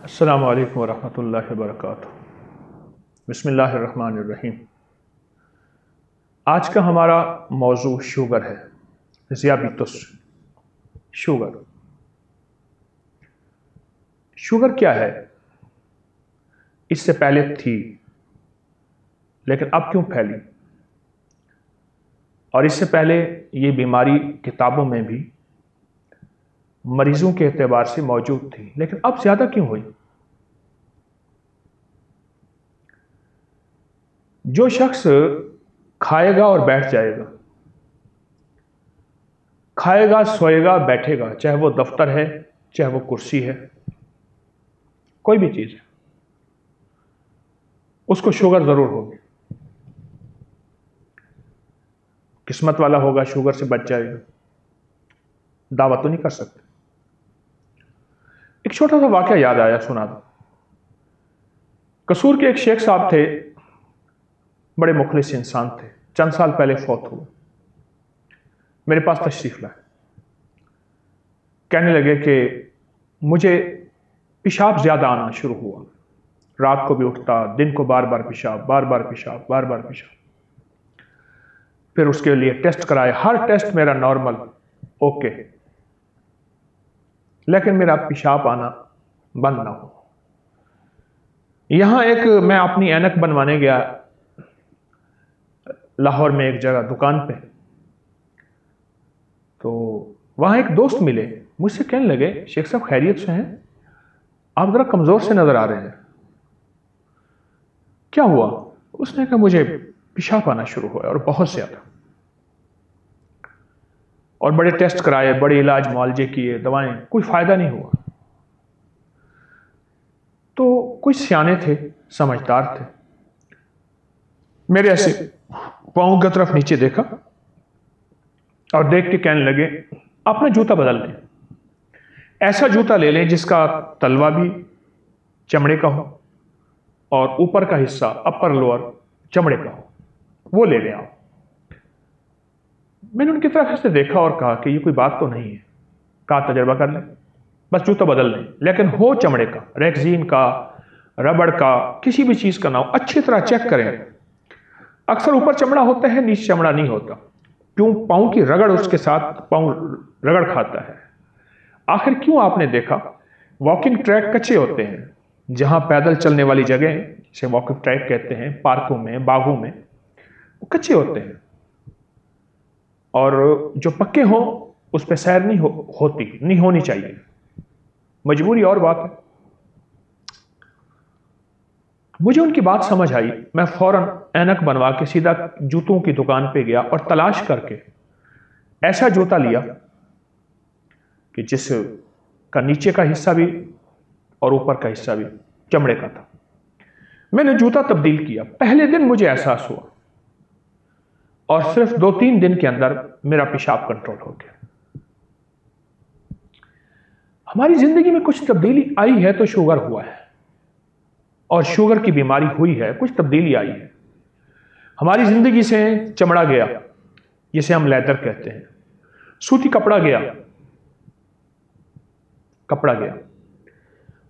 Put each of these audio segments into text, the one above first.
अस्सलामु अलैकुम वरहमतुल्लाहि वबरकातुहू। बिस्मिल्लाहिर्रहमानिर्रहीम। आज का हमारा मौजू शुगर है, ज़ियाबितुस। शुगर क्या है? इससे पहले थी, लेकिन अब क्यों फैली? और इससे पहले ये बीमारी किताबों में भी मरीजों के एतबार से मौजूद थी, लेकिन अब ज्यादा क्यों हुई? जो शख्स खाएगा और बैठ जाएगा, खाएगा, सोएगा, बैठेगा, चाहे वो दफ्तर है, चाहे वो कुर्सी है, कोई भी चीज है, उसको शुगर जरूर होगी। किस्मत वाला होगा, शुगर से बच जाएगा, दावा तो नहीं कर सकते। एक छोटा सा वाकया याद आया, सुना दो। कसूर के एक शेख साहब थे, बड़े मुखलिस इंसान थे, चंद साल पहले फौत हुए। मेरे पास तशरीफ लाए, कहने लगे कि मुझे पेशाब ज्यादा आना शुरू हुआ, रात को भी उठता, दिन को बार बार पेशाब, बार बार पेशाब, बार बार पेशाब। फिर उसके लिए टेस्ट कराए, हर टेस्ट मेरा नॉर्मल, ओके, लेकिन मेरा पेशाब आना बंद ना हो। यहां एक मैं अपनी ऐनक बनवाने गया लाहौर में, एक जगह दुकान पे, तो वहां एक दोस्त मिले, मुझसे कहने लगे, शेख साहब खैरियत से हैं? आप जरा कमजोर से नजर आ रहे हैं, क्या हुआ? उसने कहा मुझे पेशाब आना शुरू हुआ और बहुत ज्यादा, और बड़े टेस्ट कराए, बड़े इलाज मुआलजे किए, दवाएं, कोई फायदा नहीं हुआ। तो कुछ सियाने थे, समझदार थे, मेरे ऐसे पांव की तरफ नीचे देखा और देख के कहने लगे, अपना जूता बदल लें, ऐसा जूता ले लें जिसका तलवा भी चमड़े का हो और ऊपर का हिस्सा, अपर लोअर, चमड़े का हो, वो ले लें आप। मैंने उनकी तरफ से देखा और कहा कि ये कोई बात तो नहीं है। कहा तजर्बा कर लें, बस जूता बदल लें, लेकिन हो चमड़े का, रेक्सीन का, रबड़ का, किसी भी चीज का ना हो, अच्छी तरह चेक करें। अक्सर ऊपर चमड़ा होता है, नीचे चमड़ा नहीं होता। क्यों? पांव की रगड़ उसके साथ, पांव रगड़ खाता है। आखिर क्यों? आपने देखा वॉकिंग ट्रैक कच्चे होते हैं, जहां पैदल चलने वाली जगह, जिसे वॉकिंग ट्रैक कहते हैं, पार्कों में, बागों में, वो कच्चे होते हैं, और जो पक्के हों उस पर सैर नहीं होती, नहीं होनी चाहिए, मजबूरी और बात है। मुझे उनकी बात समझ आई, मैं फौरन ऐनक बनवा के सीधा जूतों की दुकान पे गया और तलाश करके ऐसा जूता लिया कि जिस का नीचे का हिस्सा भी और ऊपर का हिस्सा भी चमड़े का था। मैंने जूता तब्दील किया। पहले दिन मुझे एहसास हुआ और सिर्फ 2-3 दिन के अंदर मेरा पेशाब कंट्रोल हो गया। हमारी जिंदगी में कुछ तब्दीली आई है तो शुगर हुआ है, और शुगर की बीमारी हुई है, कुछ तब्दीली आई है। हमारी जिंदगी से चमड़ा गया, जिसे हम लेदर कहते हैं, सूती कपड़ा गया,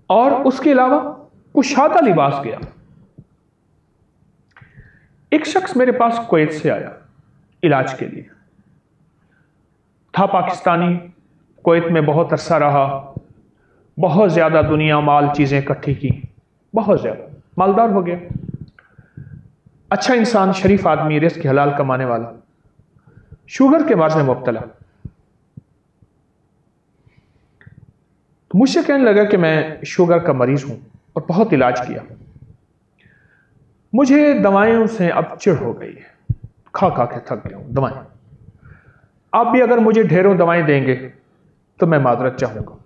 और उसके अलावा कुशादा लिबास गया। एक शख्स मेरे पास कुवैत से आया इलाज के लिए, था पाकिस्तानी, कुवैत में बहुत अरसा रहा, बहुत ज्यादा दुनिया माल चीजें इकट्ठी की, बहुत ज्यादा मालदार हो गया, अच्छा इंसान, शरीफ आदमी, रिस्क हलाल कमाने वाला, शुगर के मर्ज में मुब्तला। तो मुझसे कहने लगा कि मैं शुगर का मरीज हूं और बहुत इलाज किया, मुझे दवाइयों से अब चिढ़ हो गई है, खा खा के थक गया हूं दवाएं। आप भी अगर मुझे ढेरों दवाएं देंगे तो मैं माजरत चाहूंगा,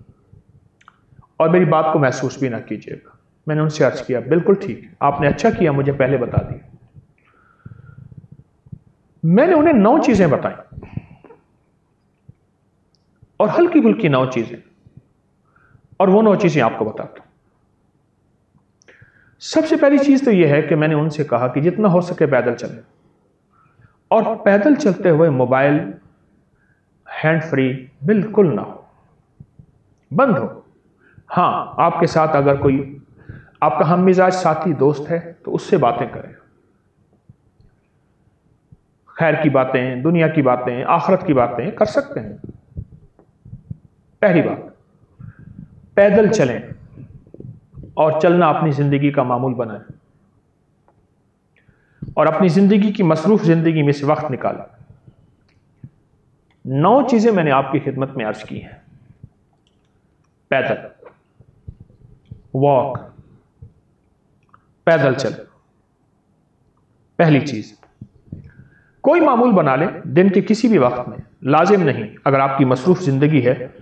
और मेरी बात को महसूस भी ना कीजिएगा। मैंने उनसे अर्ज किया, बिल्कुल ठीक है, आपने अच्छा किया मुझे पहले बता दिया। मैंने उन्हें 9 चीजें बताई, और हल्की फुल्की 9 चीजें, और वो 9 चीजें आपको बताता हूं। सबसे पहली चीज तो यह है कि मैंने उनसे कहा कि जितना हो सके पैदल चलें, और पैदल चलते हुए मोबाइल हैंड फ्री बिल्कुल ना हो, बंद हो, हाँ, आपके साथ अगर कोई आपका हम मिजाज साथी दोस्त है तो उससे बातें करें, खैर की बातें, दुनिया की बातें, आखिरत की बातें कर सकते हैं। पहली बात, पैदल चलें और चलना अपनी जिंदगी का मामूल बनाएं और अपनी जिंदगी की मसरूफ जिंदगी में से वक्त निकालें। 9 चीजें मैंने आपकी खिदमत में अर्ज की हैं। पैदल वॉक, पैदल चल। पहली चीज, कोई मामूल बना ले दिन के किसी भी वक्त में, लाजिम नहीं, अगर आपकी मसरूफ जिंदगी है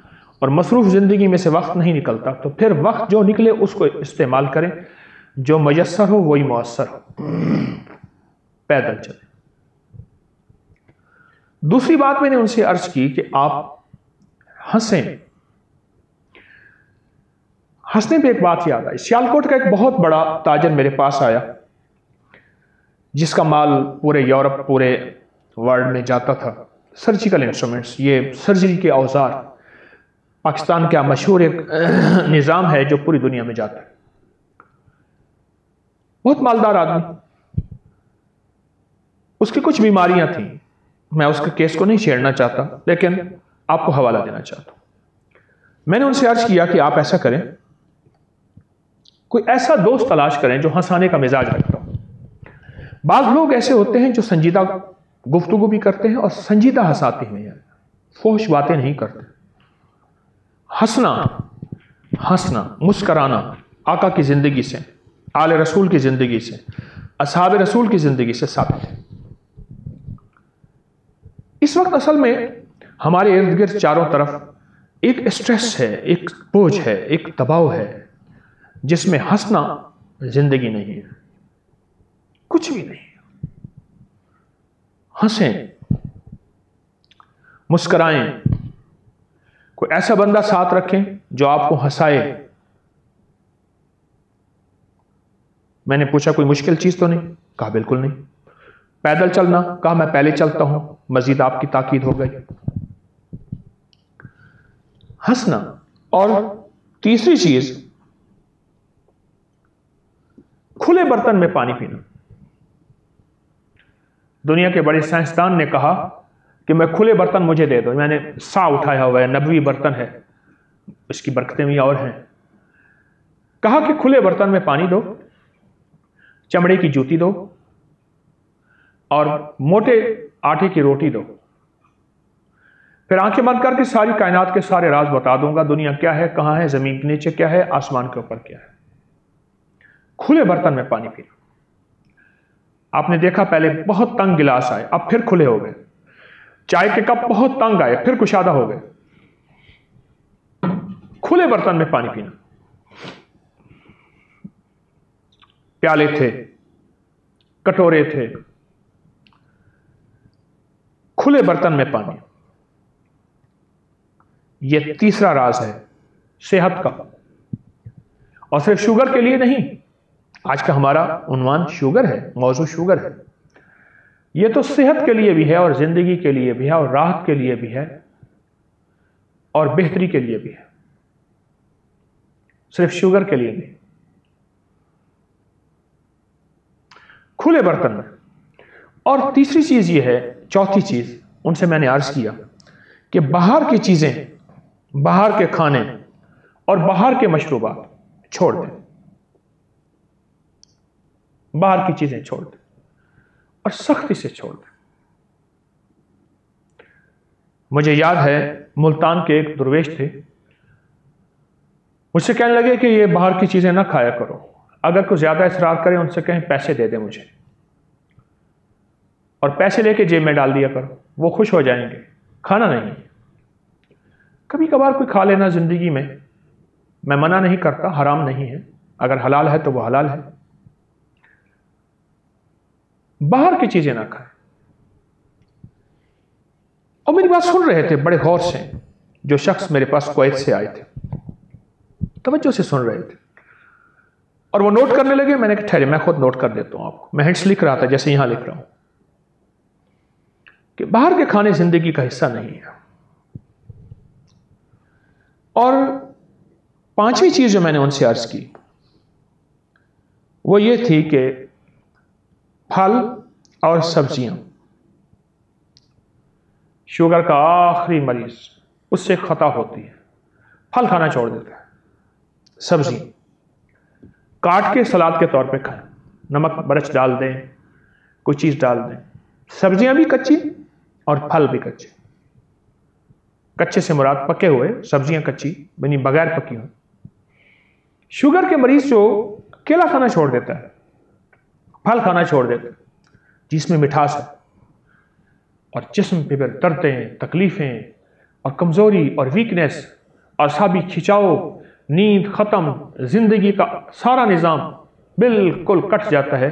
और मसरूफ जिंदगी में से वक्त नहीं निकलता तो फिर वक्त जो निकले उसको इस्तेमाल करें, जो मयस्सर हो वही मुयस्सर हो। पैदल चलें। दूसरी बात मैंने उनसे अर्ज की कि आप हंसें। हंसने पे एक बात याद आई। सियालकोट का एक बहुत बड़ा ताजर मेरे पास आया जिसका माल पूरे यूरोप, पूरे वर्ल्ड में जाता था। सर्जिकल इंस्ट्रूमेंट्स, ये सर्जरी के औजार, पाकिस्तान का मशहूर एक निज़ाम है जो पूरी दुनिया में जाता है। बहुत मालदार आदमी, उसकी कुछ बीमारियां थी, मैं उसके केस को नहीं छेड़ना चाहता लेकिन आपको हवाला देना चाहता हूं। मैंने उनसे अर्ज किया कि आप ऐसा करें, कोई ऐसा दोस्त तलाश करें जो हंसाने का मिजाज रखता हो। बाज़ लोग ऐसे होते हैं जो संजीदा गुफ्तगू भी करते हैं और संजीदा हंसाते हैं, फोश बातें नहीं करते। हंसना, हंसना, मुस्कराना आका की जिंदगी से, आले रसूल की जिंदगी से, असहाब रसूल की जिंदगी से साबित है। इस वक्त असल में हमारे इर्द गिर्द चारों तरफ एक स्ट्रेस है, एक बोझ है, एक दबाव है जिसमें हंसना जिंदगी नहीं है, कुछ भी नहीं। हंसें, मुस्कराएं, कोई ऐसा बंदा साथ रखें जो आपको हंसाए। मैंने पूछा कोई मुश्किल चीज तो नहीं? कहा बिल्कुल नहीं। पैदल चलना? कहा मैं पहले चलता हूं, मजीद आपकी ताकीद हो गई। हंसना। और तीसरी चीज, खुले बर्तन में पानी पीना। दुनिया के बड़े साइंसदान ने कहा कि मैं खुले बर्तन मुझे दे दो, मैंने सा उठाया हुआ है, नबवी बर्तन है, इसकी बरकतें भी और हैं। कहा कि खुले बर्तन में पानी दो, चमड़े की जूती दो और मोटे आटे की रोटी दो, फिर आंखें बंद करके सारी कायनात के सारे राज बता दूंगा। दुनिया क्या है, कहां है, जमीन के नीचे क्या है, आसमान के ऊपर क्या है। खुले बर्तन में पानी पीना। आपने देखा पहले बहुत तंग गिलास आए, अब फिर खुले हो गए। चाय के कप बहुत तंग आए, फिर कुशादा हो गए। खुले बर्तन में पानी पीना। प्याले थे, कटोरे थे, खुले बर्तन में पानी। यह तीसरा राज है सेहत का, और सिर्फ शुगर के लिए नहीं। आज का हमारा उन्वान शुगर है, मौजू शुगर है। यह तो सेहत के लिए भी है और जिंदगी के लिए भी है और राहत के लिए भी है और बेहतरी के लिए भी है, सिर्फ शुगर के लिए नहीं। खुले बर्तन में। और तीसरी चीज यह है, चौथी चीज उनसे मैंने अर्ज किया कि बाहर की चीजें, बाहर के खाने और बाहर के मशरूबात छोड़ दें। बाहर की चीजें छोड़ दें और सख्ती से छोड़ दें। मुझे याद है मुल्तान के एक दुर्वेश थे, मुझसे कहने लगे कि ये बाहर की चीजें ना खाया करो, अगर कोई ज्यादा इसरार करे उनसे कहें पैसे दे दे मुझे, और पैसे लेके जेब में डाल दिया करो, वो खुश हो जाएंगे। खाना नहीं, कभी कभार कोई खा लेना जिंदगी में, मैं मना नहीं करता, हराम नहीं है, अगर हलाल है तो वो हलाल है। बाहर की चीजें ना खाएं। और मेरी बात सुन रहे थे बड़े गौर से जो शख्स मेरे पास कुवैत से आए थे, तवज्जो से सुन रहे थे और वो नोट करने लगे। मैंने कहा ठहरे, मैं खुद नोट कर देता हूं आपको। मैं हिंट्स लिख रहा था जैसे यहां लिख रहा हूं कि बाहर के खाने जिंदगी का हिस्सा नहीं है। और पांचवी चीज जो मैंने उनसे अर्ज की वो ये थी कि फल और सब्जियां, शुगर का आखिरी मरीज उससे खता होती है, फल खाना छोड़ देता है, सब्जी काट के सलाद के तौर पे खाएं, नमक मिर्च डाल दें, कोई चीज डाल दें। सब्जियां भी कच्ची और फल भी कच्चे। कच्चे से मुराद पके हुए, सब्जियां कच्ची यानी बगैर पकी हुई। शुगर के मरीज जो केला खाना छोड़ देता है, फल खाना छोड़ देता है जिसमें मिठास है, और जिस्म पे फिर दर्दें, तकलीफें और कमजोरी और वीकनेस और साबी खिंचाव, नींद खत्म, जिंदगी का सारा निजाम बिल्कुल कट जाता है,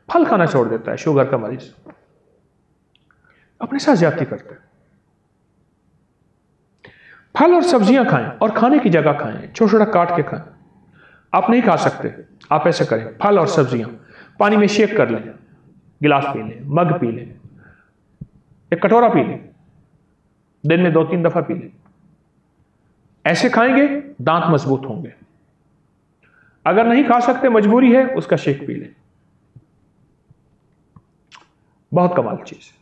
फल खाना छोड़ देता है शुगर का मरीज। अपने साथ ज्यादती करते हैं। फल और सब्जियां खाएं और खाने की जगह खाएं, छोटा छोटा काट के खाएं। आप नहीं खा सकते, आप ऐसे करें, फल और सब्जियां पानी में शेक कर लें, गिलास पी लें, मग पी लें, एक कटोरा पी लें, दिन में 2-3 दफा पी लें। ऐसे खाएंगे दांत मजबूत होंगे। अगर नहीं खा सकते, मजबूरी है, उसका शेक पी लें। बहुत कमाल चीज है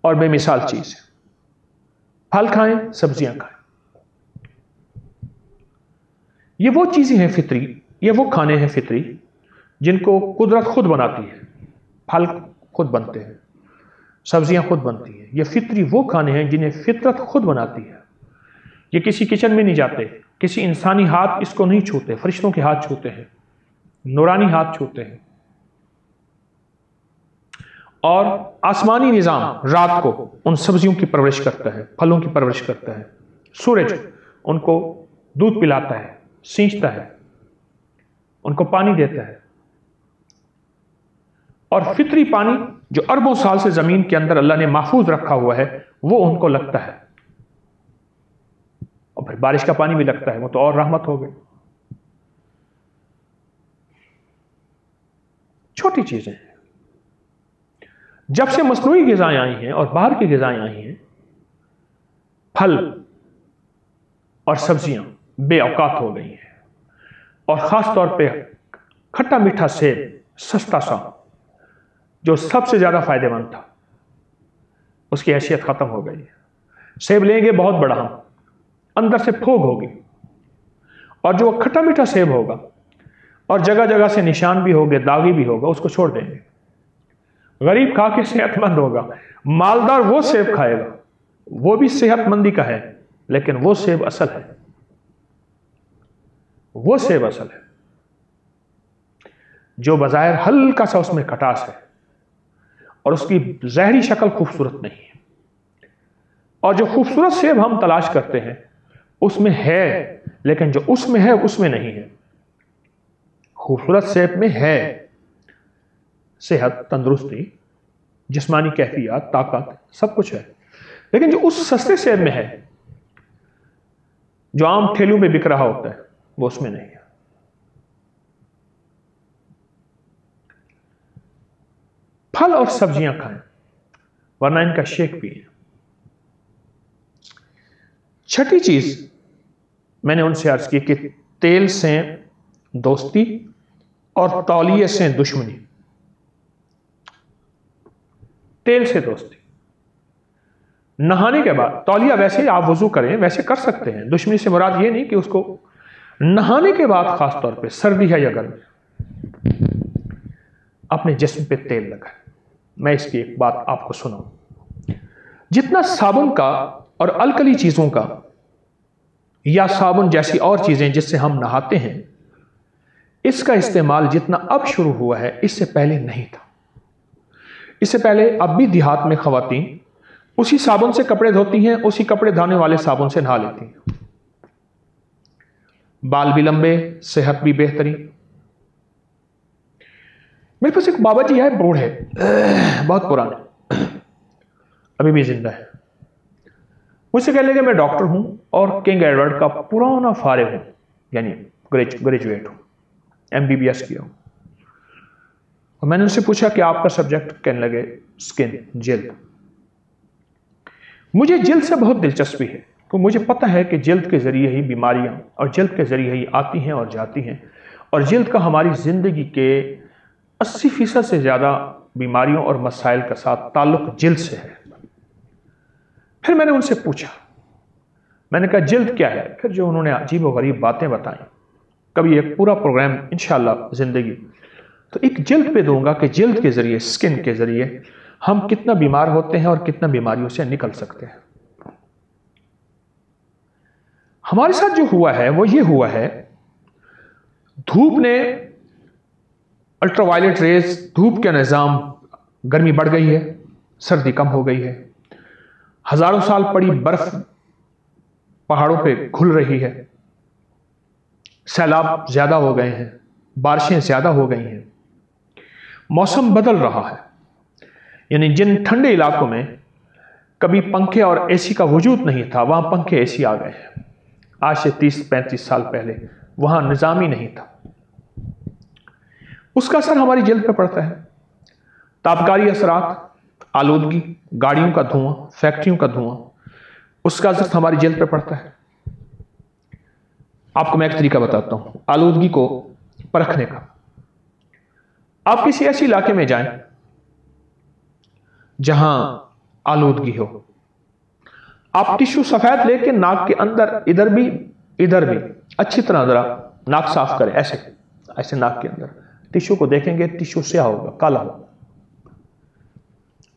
और बेमिसाल चीज है। फल खाएं, सब्जियां खाएं। ये वो चीजें हैं फितरी, ये वो खाने हैं फितरी जिनको कुदरत खुद बनाती है। फल खुद बनते हैं, सब्जियां खुद बनती हैं। ये फितरी वो खाने हैं जिन्हें फितरत खुद बनाती है। ये किसी किचन में नहीं जाते, किसी इंसानी हाथ इसको नहीं छूते, फरिश्तों के हाथ छूते हैं, नूरानी हाथ छूते हैं। और आसमानी निजाम रात को उन सब्जियों की परवरिश करता है, फलों की परवरिश करता है। सूरज उनको दूध पिलाता है, सींचता है, उनको पानी देता है। और फितरी पानी जो अरबों साल से जमीन के अंदर अल्लाह ने महफूज रखा हुआ है, वो उनको लगता है। और फिर बारिश का पानी भी लगता है, वो तो और रहमत हो गई। छोटी चीजें हैं। जब से मसनूई ग़िज़ाएं आई हैं और बाहर की ग़िज़ाएं आई हैं, फल और सब्जियां बेऔकात हो गई हैं। और ख़ास तौर पे खट्टा मीठा सेब, सस्ता सा, जो सबसे ज़्यादा फ़ायदेमंद था, उसकी हैसियत ख़त्म हो गई है। सेब लेंगे बहुत बड़ा, हम अंदर से फोग होगी, और जो खट्टा मीठा सेब होगा और जगह जगह से निशान भी होंगे, दागी भी होगा, उसको छोड़ देंगे। गरीब खा के सेहतमंद होगा, मालदार वो सेब खाएगा, वो भी सेहतमंदी का है, लेकिन वो सेब असल है, वो सेब असल है जो बज़ाहिर हल्का सा उसमें खटास है और उसकी जहरी शक्ल खूबसूरत नहीं है। और जो खूबसूरत सेब हम तलाश करते हैं उसमें है, लेकिन जो उसमें है उसमें नहीं है। खूबसूरत सेब में है सेहत, तंदुरुस्ती, जिस्मानी कैफियत, ताकत, सब कुछ है, लेकिन जो उस सस्ते सेब में है, जो आम ठेलों में बिक रहा होता है, वो उसमें नहीं है। फल और सब्जियां खाएं, वरना इनका शेक पिए। छठी चीज मैंने उनसे अर्ज की कि तेल से दोस्ती और तौलिए से दुश्मनी। तेल से दोस्ती, नहाने के बाद तौलिया, वैसे आप वजू करें वैसे कर सकते हैं, दुश्मनी से मुराद ये नहीं कि उसको नहाने के बाद, खास तौर पे सर्दी है या गर्मी, अपने जिस्म पे तेल लगाए। मैं इसकी एक बात आपको सुनाऊं। जितना साबुन का और अलकली चीजों का या साबुन जैसी और चीजें जिससे हम नहाते हैं, इसका इस्तेमाल जितना अब शुरू हुआ है, इससे पहले नहीं था। इससे पहले अब भी देहात में खवातीन उसी साबुन से कपड़े धोती हैं, उसी कपड़े धोने वाले साबुन से नहा लेती हैं। बाल भी लंबे, सेहत भी बेहतरीन। मेरे पास एक बाबा जी है, बूढ़े, बहुत पुराने, अभी भी जिंदा है। मुझसे कह लेंगे मैं डॉक्टर हूं और किंग एडवर्ड का पुराना फारिग हूं, यानी ग्रेजुएट हूं, MBBS किया हूं। और मैंने उनसे पूछा कि आपका सब्जेक्ट, कहने लगे स्किन, जिल्द। मुझे जिल्द से बहुत दिलचस्पी है, तो मुझे पता है कि जल्द के ज़रिए ही बीमारियां और जल्द के ज़रिए ही आती हैं और जाती हैं, और जल्द का हमारी ज़िंदगी के 80% से ज़्यादा बीमारियों और मसाइल का साथ ताल्लुक़ जल्द से है। फिर मैंने उनसे पूछा, मैंने कहा जल्द क्या है? फिर जो उन्होंने अजीब व गरीब बातें बताई, कभी एक पूरा प्रोग्राम इंशाल्लाह ज़िंदगी तो एक जल्द पे दूंगा कि जल्द के ज़रिए, स्किन के ज़रिए हम कितना बीमार होते हैं और कितना बीमारियों से निकल सकते हैं। हमारे साथ जो हुआ है वो ये हुआ है, धूप ने, अल्ट्रावायलेट रेज, धूप के निज़ाम, गर्मी बढ़ गई है, सर्दी कम हो गई है, हजारों साल पड़ी बर्फ पहाड़ों पे घुल रही है, सैलाब ज्यादा हो गए हैं, बारिशें ज्यादा हो गई हैं, मौसम बदल रहा है। यानी जिन ठंडे इलाकों में कभी पंखे और एसी का वजूद नहीं था, वहां पंखे एसी आ गए हैं। आज से 30-35 साल पहले वहां निज़ाम ही नहीं था। उसका असर हमारी जल्द पे पड़ता है। तापकारी असरात, आलूदगी, गाड़ियों का धुआं, फैक्ट्रियों का धुआं, उसका असर हमारी जल्द पे पड़ता है। आपको मैं एक तरीका बताता हूं आलूदगी को परखने का। आप किसी ऐसे इलाके में जाएं जहां आलूदगी हो, आप टिश्यू सफेद लेके नाक के अंदर इधर भी अच्छी तरह जरा नाक साफ करें, ऐसे नाक के अंदर टिश्यू को देखेंगे, टिश्यू स्याह होगा, काला होगा।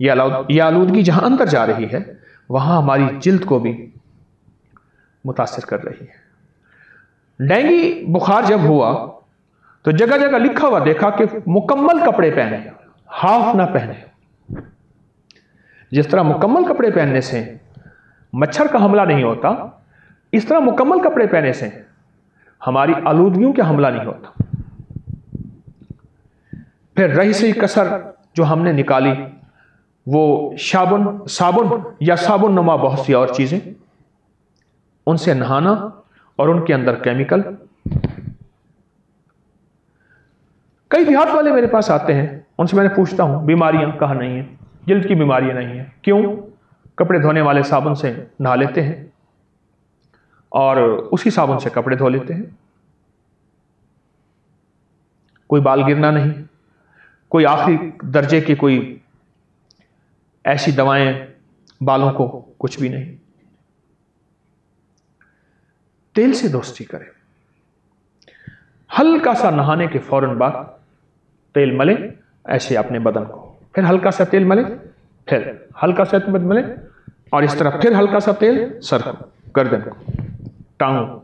यह आलूदगी जहां अंदर जा रही है वहां हमारी जिल्द को भी मुतासिर कर रही है। डेंगू बुखार जब हुआ तो जगह जगह लिखा हुआ देखा कि मुकम्मल कपड़े पहने, हाफ ना पहने। जिस तरह मुकम्मल कपड़े पहनने से मच्छर का हमला नहीं होता, इस तरह मुकम्मल कपड़े पहनने से हमारी आलूदगियों का हमला नहीं होता। फिर रही सही कसर जो हमने निकाली, वो साबुन या साबुन नुमा बहुत सी और चीजें, उनसे नहाना और उनके अंदर केमिकल। कई देहात वाले मेरे पास आते हैं, उनसे मैंने पूछता हूं बीमारियां कहाँ नहीं है, जल्द की बीमारियां नहीं है, क्यों? कपड़े धोने वाले साबुन से नहा लेते हैं और उसी साबुन से कपड़े धो लेते हैं। कोई बाल गिरना नहीं, कोई आखिरी दर्जे की कोई ऐसी दवाएं बालों को, कुछ भी नहीं। तेल से दोस्ती करें। हल्का सा नहाने के फौरन बाद तेल मले ऐसे अपने बदन को, फिर हल्का सा तेल मले, फिर हल्का सा तेल मले, और इस तरह फिर हल्का सा तेल सर को, गर्दन को, टांगों,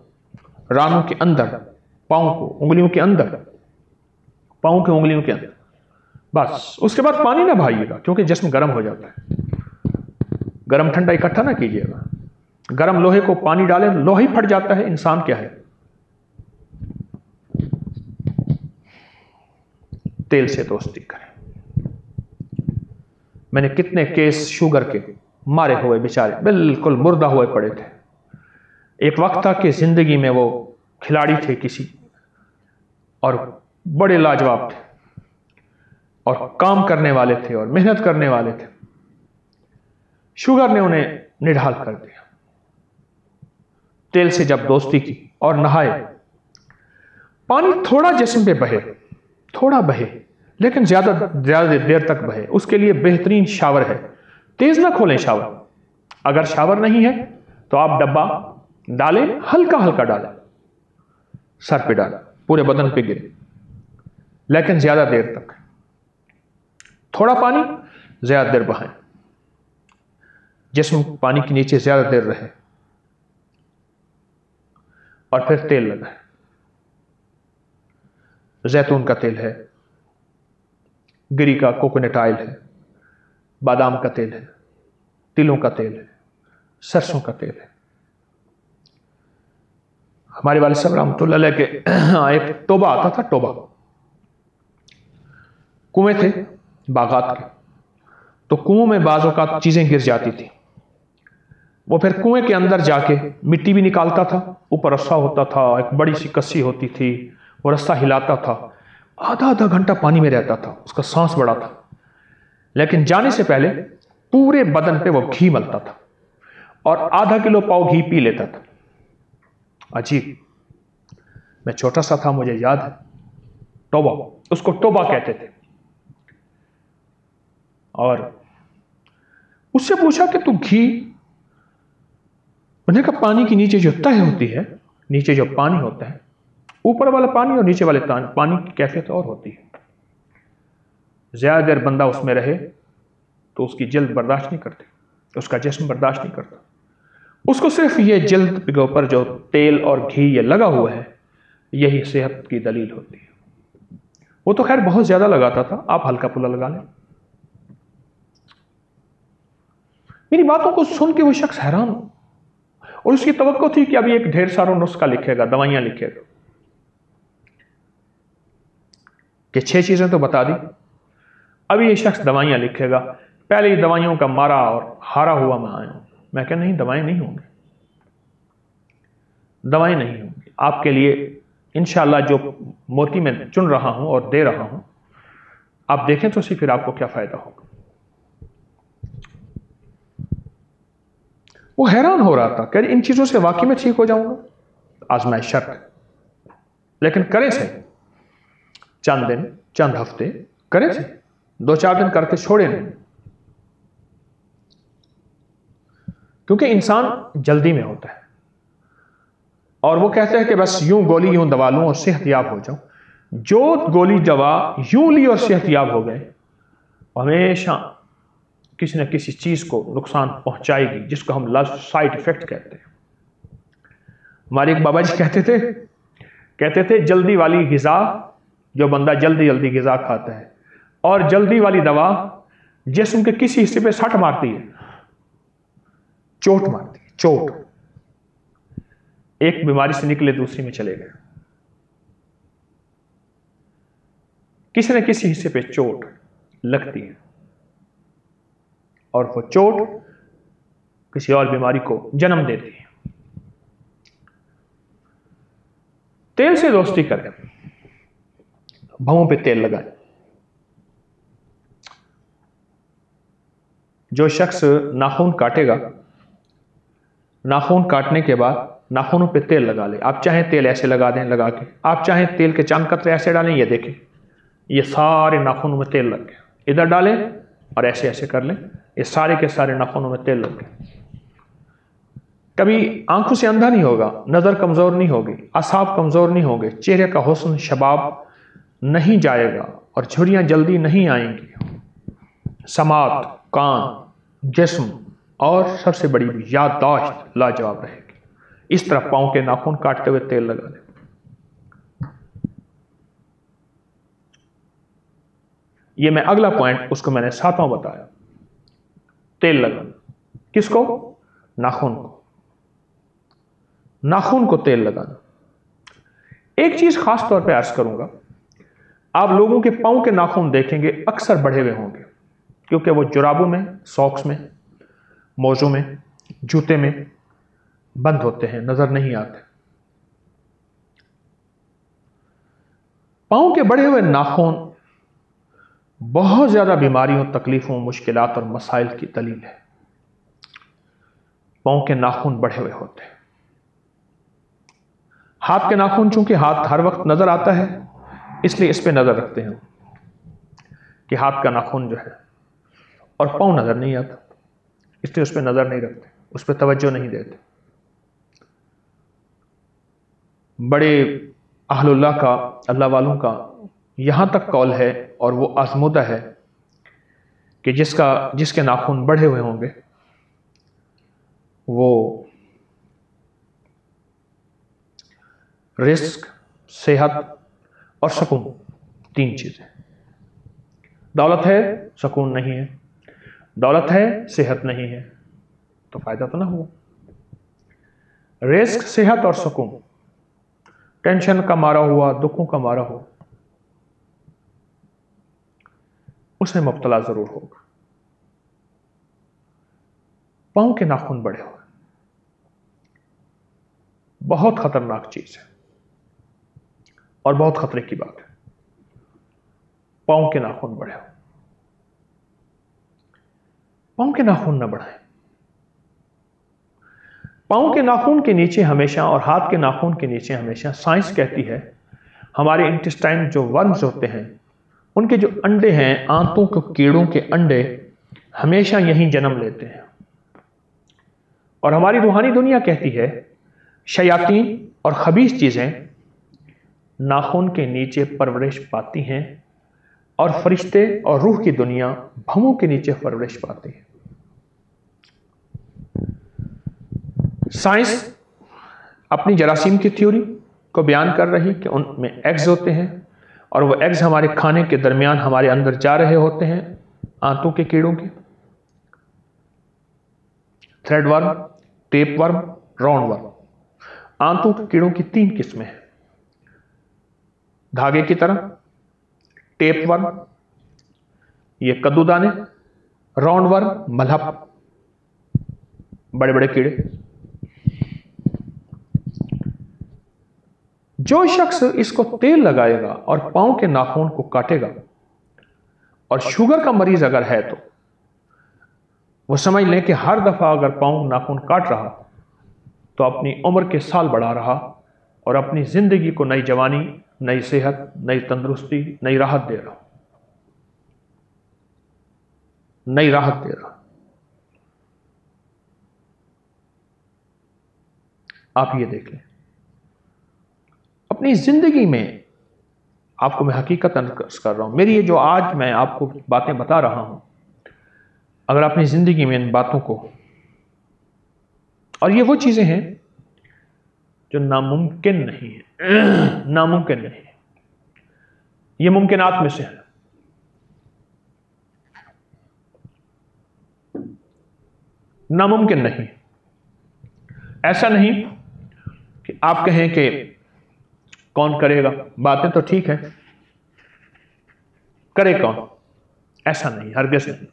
रानों के अंदर, पांव को, उंगलियों के अंदर, पांव के उंगलियों के अंदर, बस। उसके बाद पानी ना भाइएगा, क्योंकि जिस्म गर्म हो जाता है। गर्म ठंडा इकट्ठा ना कीजिएगा। गर्म लोहे को पानी डालें, लोहा ही फट जाता है। इंसान क्या है, तेल से दोस्ती करें। मैंने कितने केस शुगर के मारे हुए बेचारे बिल्कुल मुर्दा हुए पड़े थे। एक वक्त था कि जिंदगी में वो खिलाड़ी थे किसी, और बड़े लाजवाब थे और काम करने वाले थे और मेहनत करने वाले थे। शुगर ने उन्हें निढाल कर दिया। तेल से जब दोस्ती की और नहाए, पानी थोड़ा जिस्म पे बहे, थोड़ा बहे, लेकिन ज्यादा देर तक बहे। उसके लिए बेहतरीन शावर है। तेज ना खोलें शावर। अगर शावर नहीं है तो आप डब्बा डालें, हल्का हल्का डालें, सर पे डालें, पूरे बदन पे गिरे, लेकिन ज्यादा देर तक। थोड़ा पानी ज्यादा देर बहाएं, जिस्म पानी के नीचे ज्यादा देर रहे, और फिर तेल लगाएं। जैतून का तेल है, गिरी का कोकोनट ऑयल है, बादाम का तेल है, तिलों का तेल है, सरसों का तेल है। हमारे वाले साहब रहमतुल्लाह अलैह के एक टोबा आता था, टोबा, कुएं थे बागात के, तो कुओं में बाज़ औक़ात चीजें गिर जाती थी। वो फिर कुएं के अंदर जाके मिट्टी भी निकालता था, ऊपर रस्सा होता था, एक बड़ी सी कस्सी होती थी, वो रस्सा हिलाता था, आधा घंटा पानी में रहता था, उसका सांस बड़ा था। लेकिन जाने से पहले पूरे बदन पे वो घी मलता था, और आधा किलो पाव घी पी लेता था। अजीब, मैं छोटा सा था, मुझे याद है, टोबा, उसको टोबा कहते थे। और उससे पूछा कि तू घी, मैंने कहा पानी के नीचे जो तह होती है, नीचे जो पानी होता है, ऊपर वाला पानी और नीचे वाले पानी की कैफियत और होती है। ज्यादा देर बंदा उसमें रहे तो उसकी जल्द बर्दाश्त नहीं करती, उसका जिस्म बर्दाश्त नहीं करता। उसको सिर्फ ये जल्द के ऊपर जो तेल और घी ये लगा हुआ है, यही सेहत की दलील होती है। वो तो खैर बहुत ज्यादा लगाता था, आप हल्का फुल्का लगा लें। मेरी बातों को सुन के वो शख्स हैरान, और उसकी तवक्को थी कि अभी एक ढेर सारा नुस्खा लिखेगा, दवाइयां लिखेगा, कि 6 चीजें तो बता दी, अभी ये शख्स दवाइयां लिखेगा। पहले ही दवाइयों का मारा और हारा हुआ मैं आया हूं। मैं कहा नहीं, दवाएं नहीं होंगी, दवाएं नहीं होंगी आपके लिए। इंशाअल्लाह जो मोती मैं चुन रहा हूं और दे रहा हूं, आप देखें तो फिर आपको क्या फायदा होगा। वो हैरान हो रहा था कि इन चीजों से वाकई में ठीक हो जाऊंगा। आजमाइश शर्त है, लेकिन करें से चंद दिन, चंद हफ्ते करें से, 2-4 दिन करके छोड़े नहीं, क्योंकि इंसान जल्दी में होता है और वो कहते हैं कि बस यूं गोली यूं दवा लूं और सेहतयाब हो जाऊं। जो गोली दवा यूं ली और सेहतयाब हो गए, हमेशा किसी न किसी चीज को नुकसान पहुंचाएगी, जिसको हम साइड इफेक्ट कहते हैं। हमारे एक बाबा जी कहते थे जल्दी वाली गिजा, जो बंदा जल्दी जल्दी गिजा खाता है, और जल्दी वाली दवा जिस्म के किसी हिस्से पे सट मारती है, चोट मारती है, चोट। एक बीमारी से निकले दूसरी में चले गए, किसी न किसी हिस्से पे चोट लगती है, और वो चोट किसी और बीमारी को जन्म देती है। तेल से दोस्ती करें, भवों पे तेल लगाएं। जो शख्स नाखून काटेगा, नाखून काटने के बाद नाखूनों पे तेल लगा ले। आप चाहें तेल ऐसे लगा दें, लगा के आप चाहें तेल के चंद कतरे ऐसे डालें। ये देखें, ये सारे नाखूनों में तेल लग गया। इधर डालें और ऐसे ऐसे कर लें, ये सारे के सारे नाखूनों में तेल लग गए। कभी आंखों से अंधा नहीं होगा, नजर कमजोर नहीं होगी, असाब कमजोर नहीं होंगे, चेहरे का हुस्न शबाब नहीं जाएगा और झुर्रियां जल्दी नहीं आएंगी। समात, कान, जिस्म और सबसे बड़ी याददाश्त लाजवाब रहेगी। इस तरह पांव के नाखून काटते हुए तेल लगा दें। ये मैं अगला पॉइंट, उसको मैंने 7वां बताया, तेल लगाना। किसको? नाखून को, नाखून को तेल लगाना। एक चीज खास तौर पे अर्ज करूंगा, आप लोगों के पांव के नाखून देखेंगे अक्सर बढ़े हुए होंगे, क्योंकि वो जुराबों में, सॉक्स में, मोजों में, जूते में बंद होते हैं, नजर नहीं आते। पांव के बढ़े हुए नाखून बहुत ज्यादा बीमारियों, तकलीफों, मुश्किलात और मसाइल की दलील है। पांव के नाखून बढ़े हुए होते हैं। हाथ के नाखून, चूंकि हाथ हर वक्त नजर आता है, इसलिए इस पे नजर रखते हैं कि हाथ का नाखून जो है, और पांव नजर नहीं आता, इसलिए उस पर नजर नहीं रखते, उस पर तवज्जो नहीं देते। बड़े अहलुल्लाह का, अल्लाह वालों का यहां तक कौल है, और वो आजमुदा है, कि जिसके नाखून बढ़े हुए होंगे वो रिस्क, सेहत और सुकून, 3 चीजें। दौलत है, सुकून नहीं है, दौलत है, सेहत नहीं है, तो फायदा तो ना हुआ। रिस्क, सेहत और सुकून, टेंशन का मारा हुआ, दुखों का मारा हुआ, उसमें मुब्तला जरूर होगा। पांव के नाखून बढ़े हुए बहुत खतरनाक चीज है और बहुत खतरे की बात है। पांव के नाखून बढ़े हुए, पांव के नाखून न बढ़ाएं। पाँव के नाखून के नीचे हमेशा और हाथ के नाखून के नीचे हमेशा साइंस कहती है हमारे इंटेस्टाइन जो वर्म्स होते हैं उनके जो अंडे हैं, आंतों के कीड़ों के अंडे हमेशा यहीं जन्म लेते हैं। और हमारी रूहानी दुनिया कहती है शयातीन और खबीस चीजें नाखून के नीचे परवरिश पाती हैं और फरिश्ते और रूह की दुनिया भवों के नीचे परवरिश पाती है। साइंस अपनी जरासीम की थ्योरी को बयान कर रही कि उनमें एग्स होते हैं और वो एग्स हमारे खाने के दरमियान हमारे अंदर जा रहे होते हैं, आंतों के कीड़ों के। Thread worm, tape worm, round worm. आंतों के कीड़ों की 3 किस्में हैं, धागे की तरह, टेप वर्म ये कद्दूदाने, राउंड वर्म मलहब, बड़े बड़े कीड़े। जो शख्स इसको तेल लगाएगा और पांव के नाखून को काटेगा, और शुगर का मरीज अगर है तो वो समझ लें कि हर दफा अगर पांव नाखून काट रहा तो अपनी उम्र के साल बढ़ा रहा और अपनी जिंदगी को नई जवानी, नई सेहत, नई तंदुरुस्ती, नई राहत दे रहा, नई राहत दे रहा। आप ये देख लें अपनी जिंदगी में, आपको मैं हकीकत अर्ज कर रहा हूं, मेरी ये जो आज मैं आपको बातें बता रहा हूं, अगर अपनी जिंदगी में इन बातों को, और ये वो चीजें हैं जो नामुमकिन नहीं है, नामुमकिन नहीं है, ये मुमकिनात में से है। नामुमकिन नहीं, ऐसा नहीं कि आप कहें कि कौन करेगा, बातें तो ठीक है, करे कौन, ऐसा नहीं, हरगिज़ नहीं।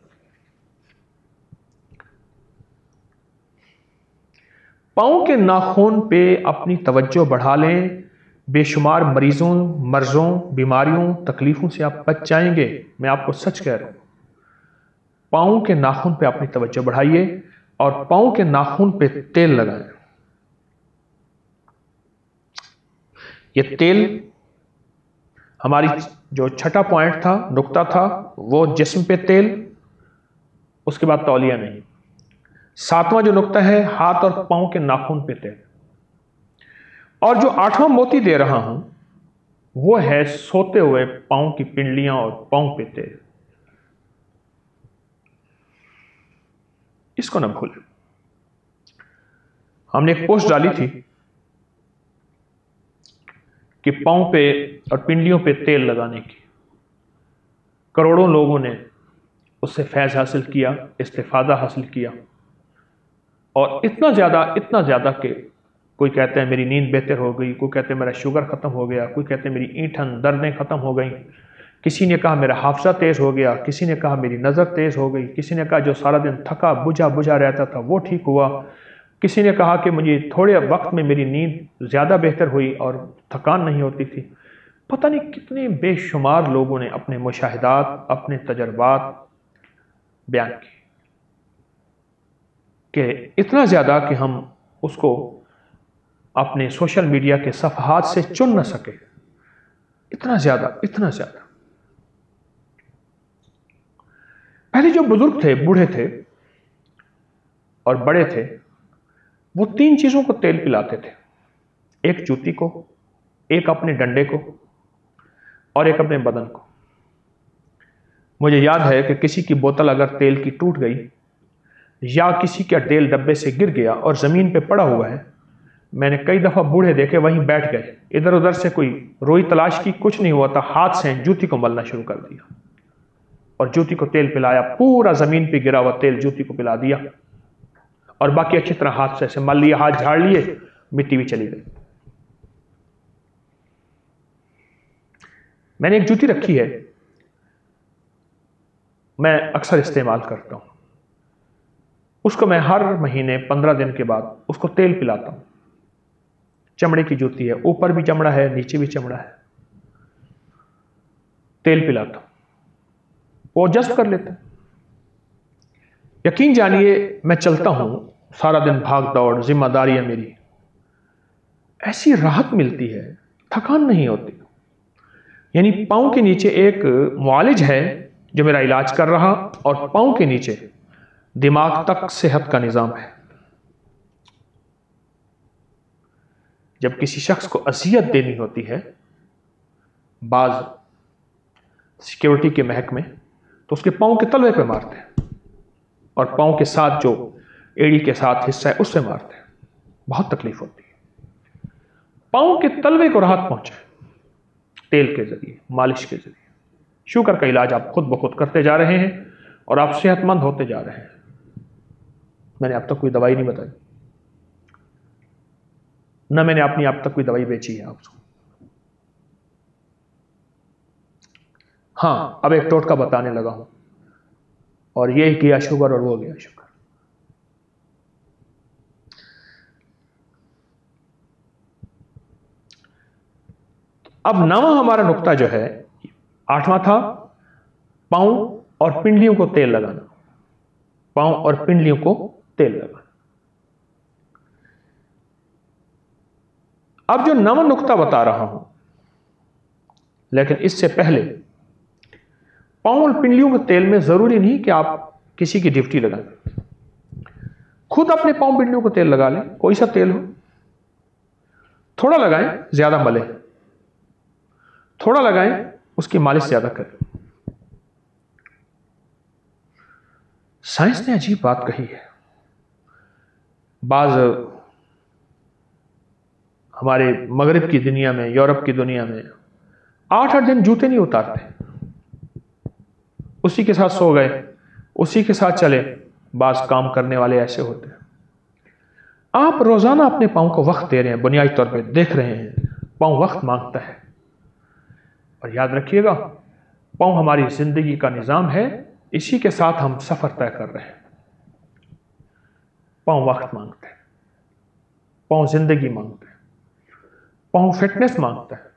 पांव के नाखून पे अपनी तवज्जो बढ़ा लें, बेशुमार मरीजों, मर्जों, बीमारियों, तकलीफों से आप बच जाएंगे। मैं आपको सच कह रहा हूं, पांव के नाखून पे अपनी तवज्जो बढ़ाइए और पांव के नाखून पे तेल लगाएं। ये तेल हमारी जो छठा पॉइंट था, नुक्ता था, वो जिस्म पे तेल, उसके बाद तौलिया नहीं। 7वां जो नुक्ता है, हाथ और पांव के नाखून पे तेल। और जो 8वां मोती दे रहा हूं वो है सोते हुए पांव की पिंडलियां और पांव पे तेल। इसको ना भूलें। हमने एक पोस्ट डाली थी कि पांव पे और पिंडलियों पे तेल लगाने की, करोड़ों लोगों ने उससे फैज़ हासिल किया, इस्तिफादा हासिल किया, और इतना ज़्यादा कि कोई कहते हैं मेरी नींद बेहतर हो गई, कोई कहते हैं मेरा शुगर ख़त्म हो गया, कोई कहते हैं मेरी ईंठन दर्दें ख़त्म हो गई, किसी ने कहा मेरा हाफजा तेज़ हो गया, किसी ने कहा मेरी नज़र तेज़ हो गई, किसी ने कहा जो सारा दिन थका बुझा रहता था वो ठीक हुआ, किसी ने कहा कि मुझे थोड़े वक्त में मेरी नींद ज़्यादा बेहतर हुई और थकान नहीं होती थी। पता नहीं कितने बेशुमार लोगों ने अपने मुशाहिदात, अपने तजर्बात बयान किए, कि इतना ज़्यादा कि हम उसको अपने सोशल मीडिया के सफ़हात से चुन न सके, इतना ज़्यादा। पहले जो बुजुर्ग थे, बूढ़े थे और बड़े थे, वो 3 चीज़ों को तेल पिलाते थे, एक जूती को, एक अपने डंडे को और एक अपने बदन को। मुझे याद है कि किसी की बोतल अगर तेल की टूट गई या किसी का तेल डब्बे से गिर गया और ज़मीन पे पड़ा हुआ है, मैंने कई दफ़ा बूढ़े देखे वहीं बैठ गए, इधर उधर से कोई रोई तलाश की, कुछ नहीं हुआ था, हाथ से जूती को मलना शुरू कर दिया और जूती को तेल पिलाया, पूरा ज़मीन पे गिरा हुआ तेल जूती को पिला दिया और बाकी अच्छी तरह हाथ से ऐसे मल लिया, हाथ झाड़ लिए, मिट्टी भी चली गई। मैंने एक जूती रखी है, मैं अक्सर इस्तेमाल करता हूं, उसको मैं हर महीने 15 दिन के बाद उसको तेल पिलाता हूं। चमड़े की जूती है, ऊपर भी चमड़ा है, नीचे भी चमड़ा है, तेल पिलाता हूं, वो जज्ब कर लेता है। यकीन जानिए मैं चलता हूं सारा दिन भाग दौड़, जिम्मेदारियां मेरी, ऐसी राहत मिलती है, थकान नहीं होती। यानी पाँव के नीचे एक मुआलिज है जो मेरा इलाज कर रहा, और पाँव के नीचे दिमाग तक सेहत का निज़ाम है। जब किसी शख्स को अज़ियत देनी होती है बाज सिक्योरिटी के महकमे, तो उसके पाँव के तलवे पे मारते हैं, और पाँव के साथ जो एड़ी के साथ हिस्सा है उससे मारते हैं। बहुत तकलीफ होती है। पाँव के तलवे को राहत पहुंचे तेल के जरिए, मालिश के जरिए। शुगर का इलाज आप खुद ब खुद करते जा रहे हैं और आप सेहतमंद होते जा रहे हैं। मैंने अब तक कोई दवाई नहीं बताई, न मैंने अपनी अब तक कोई दवाई बेची है आपको। हाँ, अब एक टोटका बताने लगा हूं, और ये किया शुगर और वो गया शुगर। अब नवा हमारा नुक्ता जो है, 8वां था पाँव और पिंडलियों को तेल लगाना। पाँव और पिंडलियों को तेल लगाना। अब जो नवा नुक्ता बता रहा हूं, लेकिन इससे पहले पाँव और पिंडलियों के तेल में जरूरी नहीं कि आप किसी की ड्यूटी लगाएं। खुद अपने पाँव पिंडलियों को तेल लगा लें, कोई सा तेल हो, थोड़ा लगाएं, ज्यादा मले, थोड़ा लगाएं, उसकी मालिश ज्यादा करें। साइंस ने अजीब बात कही है। बाज हमारे मगरिब की दुनिया में, यूरोप की दुनिया में 8-8 दिन जूते नहीं उतारते, उसी के साथ सो गए, उसी के साथ चले। बाज काम करने वाले ऐसे होते हैं। आप रोजाना अपने पाँव को वक्त दे रहे हैं, बुनियादी तौर पे देख रहे हैं, पाँव वक्त मांगता है। और याद रखिएगा, पाँव हमारी जिंदगी का निजाम है, इसी के साथ हम सफर तय कर रहे हैं। पाँव वक्त मांगते हैं, पाँव जिंदगी मांगते हैं, पाँव फिटनेस मांगता है,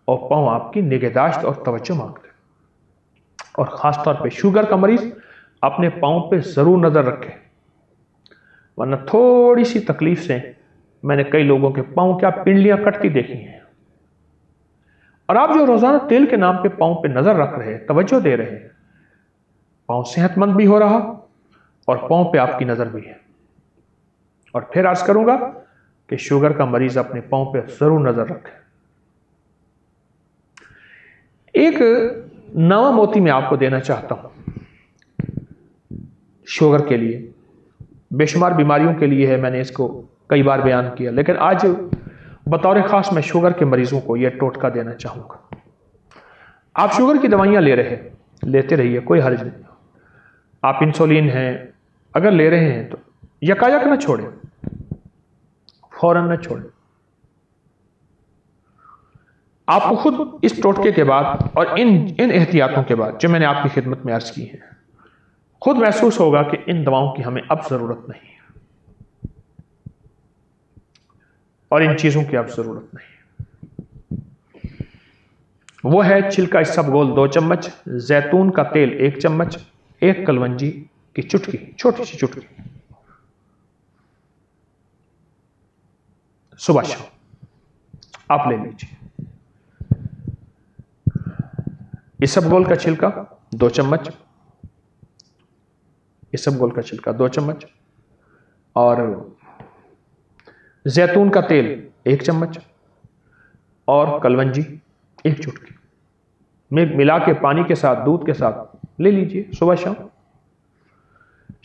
और पाँव आपकी निगहदाश्त और तवज्जो मांगते हैं। और खासतौर पे शुगर का मरीज अपने पाँव पे जरूर नजर रखे, वरना थोड़ी सी तकलीफ से मैंने कई लोगों के पाँव क्या पिंडलियां कटती देखी हैं। और आप जो रोजाना तेल के नाम पे पाँव पे नजर रख रहे हैं, तवज्जो दे रहे हैं, पाँव सेहतमंद भी हो रहा और पाँव पे आपकी नजर भी है। और फिर अर्ज करूंगा कि शुगर का मरीज अपने पाँव पे जरूर नजर रखे। एक नवा मोती मैं आपको देना चाहता हूं, शुगर के लिए, बेशुमार बीमारियों के लिए है, मैंने इसको कई बार बयान किया, लेकिन आज बतौर खास मैं शुगर के मरीजों को यह टोटका देना चाहूंगा। आप शुगर की दवाइयां ले रहे हैं, लेते रहिए, कोई हर्ज नहीं। आप इंसुलिन हैं अगर ले रहे हैं तो यकायक ना छोड़ें, फौरन ना छोड़ें। आपको खुद इस टोटके के बाद और इन एहतियातों के बाद जो मैंने आपकी खिदमत में अर्ज की है, खुद महसूस होगा कि इन दवाओं की हमें अब जरूरत नहीं है और इन चीजों की अब जरूरत नहीं है। वो है छिलका इसबगोल 2 चम्मच, जैतून का तेल 1 चम्मच, 1 कलवंजी की चुटकी, छोटी सी चुटकी, सुबह शाम आप ले लीजिए। इसबगोल का छिलका 2 चम्मच, इसबगोल का छिलका 2 चम्मच, और जैतून का तेल 1 चम्मच, और कलवंजी 1 चुटकी मिला के पानी के साथ, दूध के साथ ले लीजिए सुबह शाम।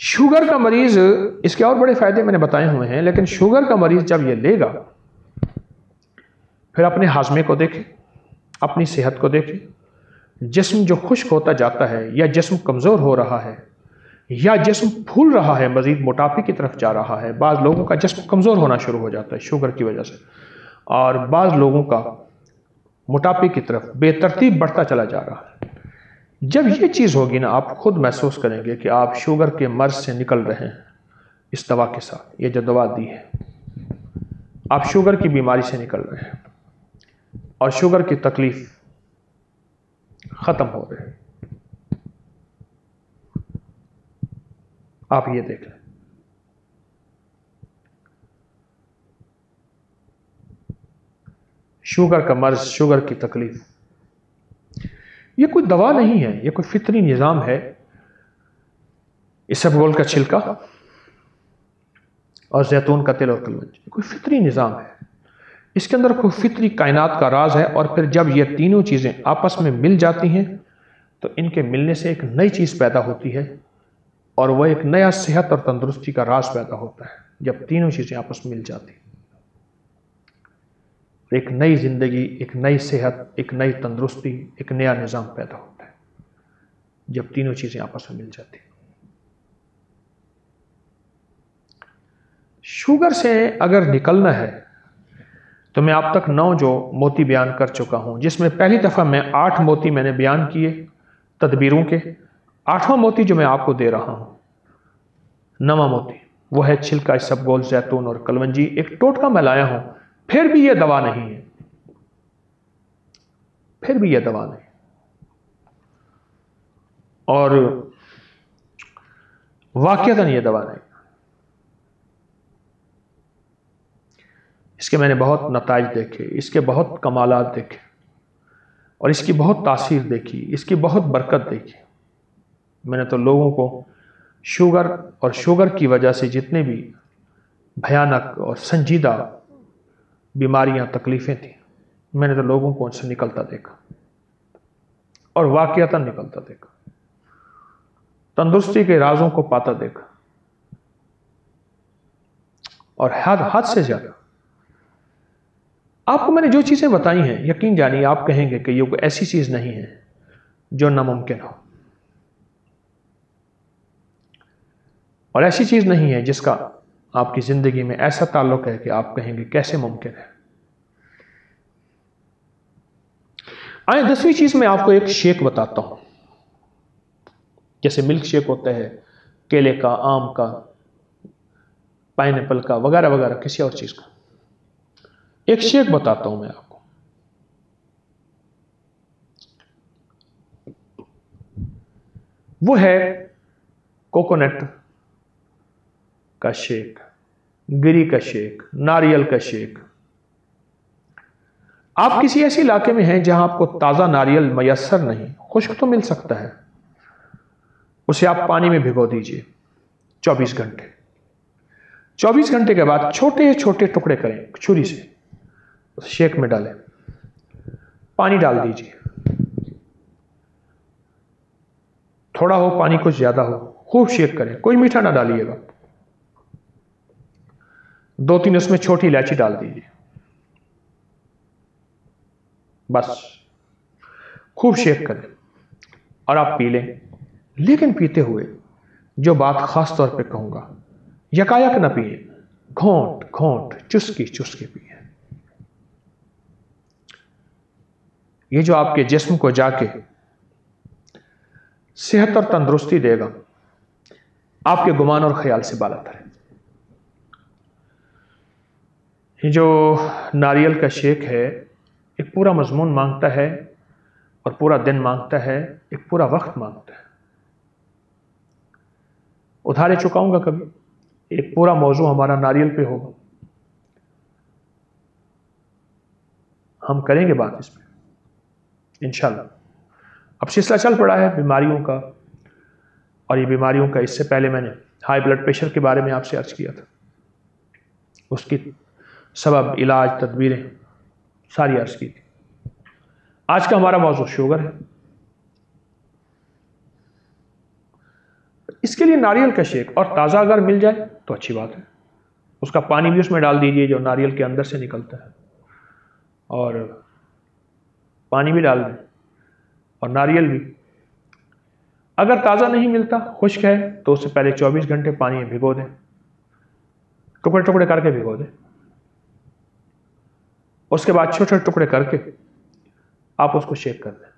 शुगर का मरीज, इसके और बड़े फायदे मैंने बताए हुए हैं, लेकिन शुगर का मरीज जब ये लेगा, फिर अपने हाजमे को देखें, अपनी सेहत को देखें। जिस्म जो खुश्क होता जाता है, या जिस्म कमजोर हो रहा है, या जिस्म फूल रहा है, मजीद मोटापे की तरफ जा रहा है। बाज़ लोगों का जिस्म कमजोर होना शुरू हो जाता है शुगर की वजह से, और बाज़ लोगों का मोटापे की तरफ बेतरतीब बढ़ता चला जा रहा है। जब ये चीज़ होगी ना, आप खुद महसूस करेंगे कि आप शुगर के मर्ज से निकल रहे हैं इस दवा के साथ। ये जो दवा दी है, आप शुगर की बीमारी से निकल रहे हैं और शुगर की तकलीफ खत्म हो रही है। आप ये देख लें। शुगर का मर्ज, शुगर की तकलीफ, ये कोई दवा नहीं है, ये कोई फितरी निज़ाम है। इसबगोल का छिलका और जैतून का तेल और कलवंजी, कोई फितरी निज़ाम है। इसके अंदर कोई फितरी कायनात का राज है। और फिर जब ये तीनों चीज़ें आपस में मिल जाती हैं तो इनके मिलने से एक नई चीज़ पैदा होती है, और वह एक नया सेहत और तंदुरुस्ती का राज पैदा होता है। जब तीनों चीज़ें आपस में मिल जाती हैं, एक नई जिंदगी, एक नई सेहत, एक नई तंदुरुस्ती, एक नया निज़ाम पैदा होता है जब तीनों चीज़ें आपस में मिल जाती हैं। शुगर से अगर निकलना है तो मैं आप तक 9 जो मोती बयान कर चुका हूं, जिसमें पहली दफ़ा मैं 8 मोती मैंने बयान किए तदबीरों के। 8वां मोती जो मैं आपको दे रहा हूं, 9वां मोती, वो है छिलका, इसबगोल, जैतून और कलवंजी। एक टोटका मैं लाया हूं, फिर भी यह दवा नहीं है, फिर भी यह दवा नहीं। और वाकईतन यह दवा नहीं। इसके मैंने बहुत नताइज देखे, इसके बहुत कमालात देखे, और इसकी बहुत तासीर देखी, इसकी बहुत बरकत देखी। मैंने तो लोगों को शुगर और शुगर की वजह से जितने भी भयानक और संजीदा बीमारियां, तकलीफें थी, मैंने तो लोगों को उनसे निकलता देखा, और वाकईतन निकलता देखा, तंदुरुस्ती के राजों को पाता देखा। और हद से ज्यादा आपको मैंने जो चीजें बताई हैं, यकीन जानिए आप कहेंगे कि ये कोई ऐसी चीज नहीं है जो नामुमकिन हो, और ऐसी चीज नहीं है जिसका आपकी जिंदगी में ऐसा ताल्लुक है कि आप कहेंगे कैसे मुमकिन है। आए 10वीं चीज में आपको एक शेक बताता हूं, जैसे मिल्क शेक होता है केले का, आम का, पाइनएप्पल का, वगैरह वगैरह, किसी और चीज का। एक शेक बताता हूं मैं आपको, वो है कोकोनट का शेक, गिरी का शेक, नारियल का शेक। आप किसी ऐसे इलाके में हैं जहां आपको ताजा नारियल मयसर नहीं, खुश्क तो मिल सकता है, उसे आप पानी में भिगो दीजिए 24 घंटे। 24 घंटे के बाद छोटे छोटे टुकड़े करें छुरी से, उस शेक में डालें, पानी डाल दीजिए, थोड़ा हो पानी, कुछ ज्यादा हो, खूब शेक करें, कोई मीठा ना डालिएगा। 2-3 उसमें छोटी इलायची डाल दीजिए, बस खूब शेक करें और आप पी लें। लेकिन पीते हुए जो बात खास तौर पे कहूंगा, यकायक ना पिए, घोंट घोंट, चुस्की चुस्की पिए। ये जो आपके जिस्म को जाके सेहत और तंदुरुस्ती देगा, आपके गुमान और ख्याल से बालातर है। ये जो नारियल का शेक है, एक पूरा मजमून मांगता है, और पूरा दिन मांगता है, एक पूरा वक्त मांगता है। उधारे चुकाऊंगा कभी, एक पूरा मौजू हमारा नारियल पे होगा, हम करेंगे बात इस पे इंशाल्लाह। अब सिलसिला चल पड़ा है बीमारियों का, और ये बीमारियों का, इससे पहले मैंने हाई ब्लड प्रेशर के बारे में आपसे अर्ज किया था, उसकी सबब, इलाज, तदबीरें सारी अर्ज की थी। आज का हमारा मौजू शुगर है। इसके लिए नारियल का शेक, और ताज़ा अगर मिल जाए तो अच्छी बात है, उसका पानी भी उसमें डाल दीजिए जो नारियल के अंदर से निकलता है, और पानी भी डाल दें और नारियल भी। अगर ताज़ा नहीं मिलता, खुश्क है, तो उससे पहले 24 घंटे पानी में भिगो दें, टुकड़े टुकड़े करके भिगो दें। उसके बाद छोटे छोटे टुकड़े करके आप उसको शेक कर दें,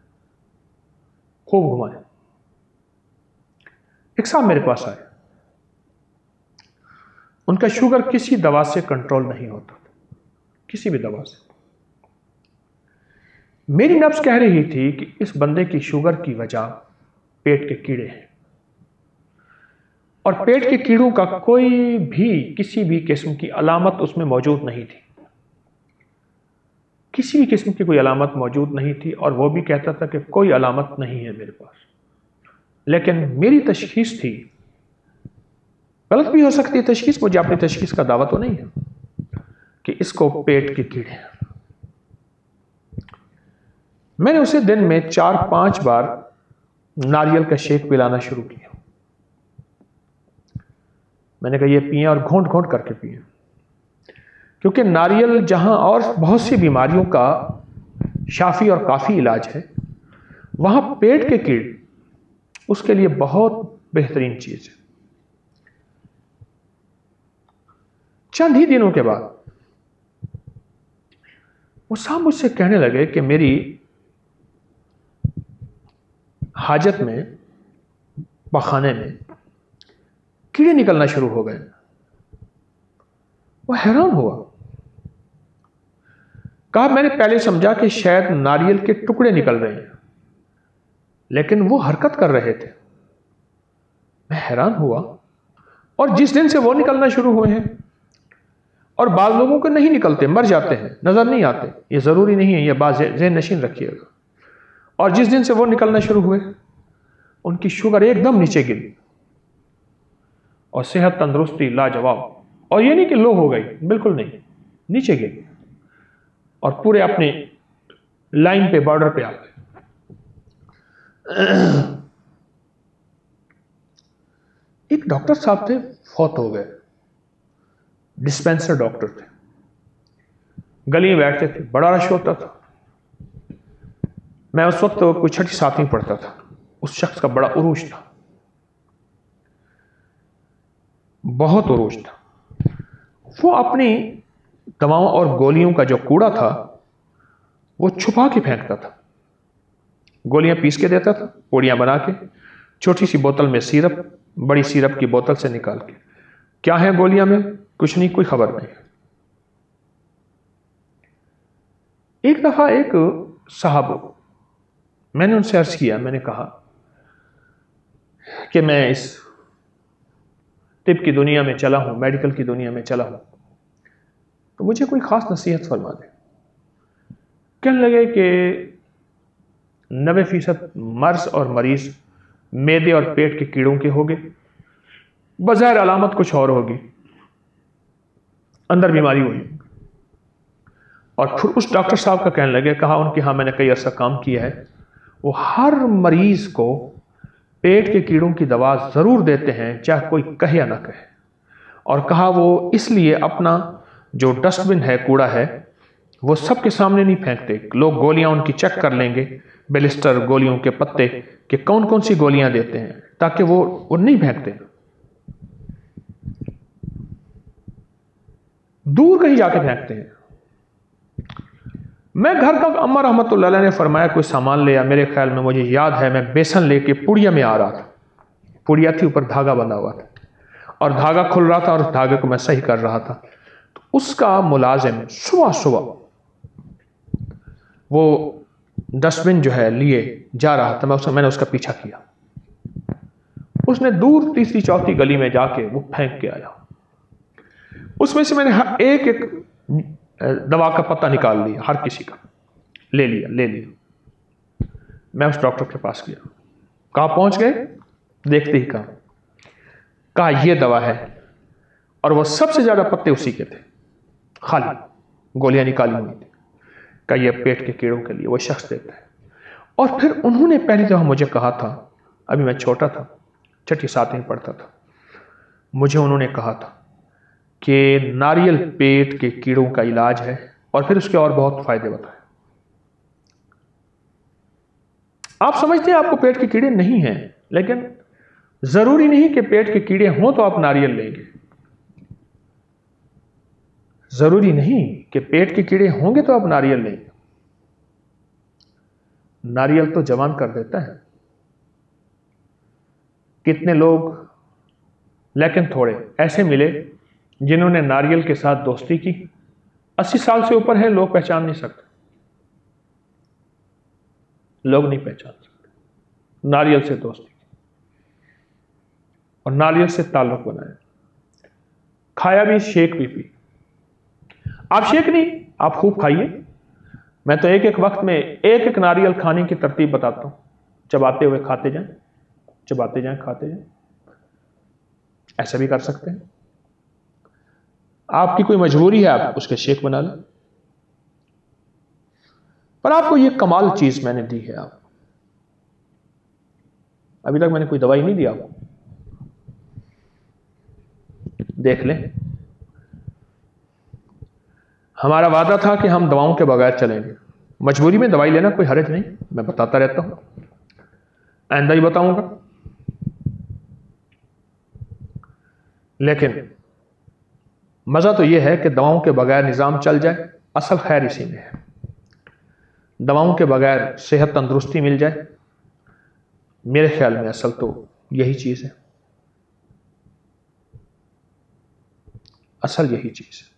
खूब घुमाएं। एक साहब मेरे पास आए, उनका शुगर किसी दवा से कंट्रोल नहीं होता था, किसी भी दवा से। मेरी नब्ज कह रही थी कि इस बंदे की शुगर की वजह पेट के कीड़े हैं, और पेट के कीड़ों का कोई भी, किसी भी किस्म की अलामत उसमें मौजूद नहीं थी। किसी भी किस्म की कोई अलामत मौजूद नहीं थी, और वो भी कहता था कि कोई अलामत नहीं है मेरे पास। लेकिन मेरी तशखीस थी, गलत भी हो सकती है तशखीस, मुझे अपनी तशखीस का दावा तो नहीं है, कि इसको पेट के कीड़े हैं। मैंने उसे दिन में 4-5 बार नारियल का शेक पिलाना शुरू किया। मैंने कहा ये पिए और घोंट घोंट करके पिए, क्योंकि नारियल जहां और बहुत सी बीमारियों का शाफी और काफ़ी इलाज है, वहां पेट के कीड़े उसके लिए बहुत बेहतरीन चीज़ है। चंद ही दिनों के बाद वो साहब मुझसे कहने लगे कि मेरी हाजत में, पखाने में कीड़े निकलना शुरू हो गए। वो हैरान हुआ। कहा मैंने पहले समझा कि शायद नारियल के टुकड़े निकल रहे हैं, लेकिन वो हरकत कर रहे थे। मैं हैरान हुआ, और जिस दिन से वो निकलना शुरू हुए हैं, और बाद लोगों को नहीं निकलते, मर जाते हैं, नजर नहीं आते, ये जरूरी नहीं है, ये बात ज़हन नशीन रखिएगा। और जिस दिन से वो निकलना शुरू हुए, उनकी शुगर एकदम नीचे गिरी, और सेहत तंदुरुस्ती लाजवाब। और ये नहीं कि लो हो गई, बिल्कुल नहीं, नीचे गिरी, और पूरे अपने लाइन पे, बॉर्डर पे आ गए। एक डॉक्टर साहब थे, फौत हो गए, डिस्पेंसर डॉक्टर थे, गली में बैठते थे, बड़ा रश होता था। मैं उस वक्त कोई 6ठी-7वीं पढ़ता था। उस शख्स का बड़ा उरूज था, बहुत उरूज था। वो अपनी दवाओं और गोलियों का जो कूड़ा था वो छुपा के फेंकता था। गोलियां पीस के देता था, पोड़ियां बना के, छोटी सी बोतल में सिरप, बड़ी सिरप की बोतल से निकाल के। क्या है गोलियां में? कुछ नहीं, कोई खबर नहीं। एक दफा एक साहब, मैंने उनसे अर्ज किया, मैंने कहा कि मैं इस तिब की दुनिया में चला हूं, मेडिकल की दुनिया में चला हूं, तो मुझे कोई खास नसीहत फरमा दे। कहने लगे कि 90% मर्ज और मरीज मैदे और पेट के कीड़ों के होंगे, बज़ाहिर अलामत कुछ और होगी, अंदर बीमारी हुई। और फिर उस डॉक्टर साहब का कहने लगे, कहा उनके यहाँ मैंने कई अर्सा काम किया है, वो हर मरीज को पेट के कीड़ों की दवा जरूर देते हैं, चाहे कोई कहे या ना कहे। और कहा वो इसलिए अपना जो डस्टबिन है, कूड़ा है, वो सबके सामने नहीं फेंकते। लोग गोलियां उनकी चेक कर लेंगे, बेलिस्टर गोलियों के पत्ते, कि कौन कौन सी गोलियां देते हैं, ताकि वो नहीं फेंकते, दूर कहीं जाके फेंकते हैं। मैं घर का, अम्मा रहमतुल्लाह अलैह ने फरमाया कोई सामान ले आ, मेरे ख्याल में, मुझे याद है मैं बेसन लेके पुड़िया में आ रहा था, पुड़िया थी, ऊपर धागा बंधा हुआ था, और धागा खुल रहा था, और उस धागे को मैं सही कर रहा था। तो उसका मुलाजिम सुबह सुबह वो डस्टबिन जो है लिए जा रहा था, मैंने उसका पीछा किया। उसने दूर तीसरी चौथी गली में जाके वो फेंक के आया। उसमें से मैंने एक एक दवा का पत्ता निकाल लिया, हर किसी का ले लिया। मैं उस डॉक्टर के पास गया। कहाँ पहुंच गए? देखते ही कहा ये दवा है, और वो सबसे ज्यादा पत्ते उसी के थे, खाली गोलियां निकाली हुई थी। कहा ये पेट के कीड़ों के लिए, वो शख्स देता है। और फिर उन्होंने पहली दफा मुझे कहा था, अभी मैं छोटा था, 6ठी-7वीं पढ़ता था, मुझे उन्होंने कहा था कि नारियल पेट के कीड़ों का इलाज है, और फिर उसके और बहुत फायदे बताए। आप समझते हैं आपको पेट के कीड़े नहीं हैं, लेकिन जरूरी नहीं कि पेट के कीड़े हों तो आप नारियल लेंगे। जरूरी नहीं कि पेट के कीड़े होंगे तो आप नारियल लेंगे। नारियल तो जवान कर देता है। कितने लोग, लेकिन थोड़े ऐसे मिले जिन्होंने नारियल के साथ दोस्ती की, 80 साल से ऊपर है, लोग पहचान नहीं सकते, लोग नहीं पहचान सकते। नारियल से दोस्ती की और नारियल से ताल्लुक बनाया, खाया भी, शेक भी पी। आप शेक नहीं, आप खूब खाइए, मैं तो एक एक वक्त में एक एक नारियल खाने की तरतीब बताता हूं। चबाते हुए खाते जाएं, चबाते जाएं, खाते जाएं। ऐसा भी कर सकते हैं। आपकी कोई मजबूरी है, आप उसके शेक बना लें। पर आपको ये कमाल चीज मैंने दी है। आप अभी तक मैंने कोई दवाई नहीं दी आपको, देख लें। हमारा वादा था कि हम दवाओं के बगैर चलेंगे। मजबूरी में दवाई लेना कोई हर्ज नहीं, मैं बताता रहता हूं, आइंदा ही बताऊंगा। लेकिन मजा तो यह है कि दवाओं के बगैर निजाम चल जाए। असल खैर इसी में है। दवाओं के बगैर सेहत तंदुरुस्ती मिल जाए, मेरे ख्याल में असल तो यही चीज है। असल यही चीज है।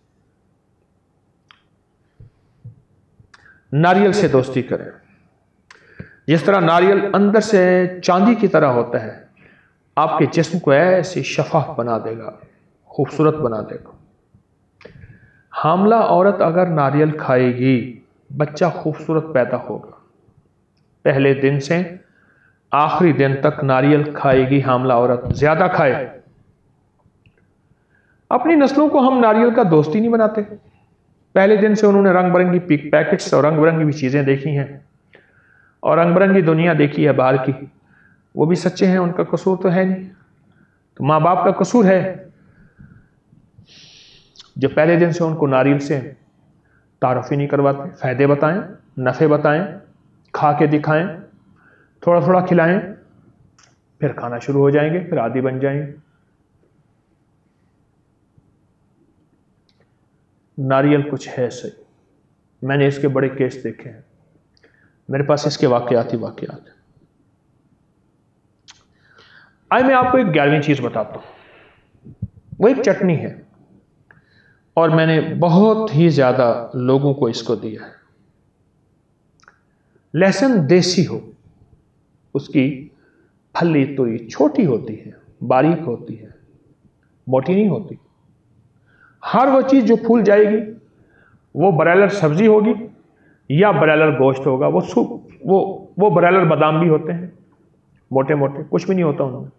नारियल से दोस्ती करें। जिस तरह नारियल अंदर से चांदी की तरह होता है, आपके जिस्म को ऐसे शफाफ बना देगा, खूबसूरत बना देगा। हामला औरत अगर नारियल खाएगी, बच्चा खूबसूरत पैदा होगा। पहले दिन से आखिरी दिन तक नारियल खाएगी हामला औरत, ज्यादा खाए। अपनी नस्लों को हम नारियल का दोस्त ही नहीं बनाते। पहले दिन से उन्होंने रंग बिरंगी पैकेट्स और रंग बिरंगी भी चीजें देखी हैं और रंग बिरंगी दुनिया देखी है बाहर की। वो भी सच्चे हैं, उनका कसूर तो है नहीं। तो माँ बाप का कसूर है जो पहले दिन से उनको नारियल से तारुफ ही नहीं करवाते। फायदे बताएं, नफे बताएं, खा के दिखाएं, थोड़ा थोड़ा खिलाएं, फिर खाना शुरू हो जाएंगे, फिर आदी बन जाएंगे। नारियल कुछ है सही। मैंने इसके बड़े केस देखे हैं, मेरे पास इसके वाकयात ही वाकयात। आइए मैं आपको एक 11वीं चीज बताता हूं। वो एक चटनी है और मैंने बहुत ही ज्यादा लोगों को इसको दिया है। लहसुन देसी हो, उसकी फली तुरी छोटी होती है, बारीक होती है, मोटी नहीं होती। हर वो चीज जो फूल जाएगी, वो ब्रायलर सब्जी होगी या ब्रायलर गोश्त होगा। वो ब्रायलर बादाम भी होते हैं, मोटे मोटे, कुछ भी नहीं होता उनमें।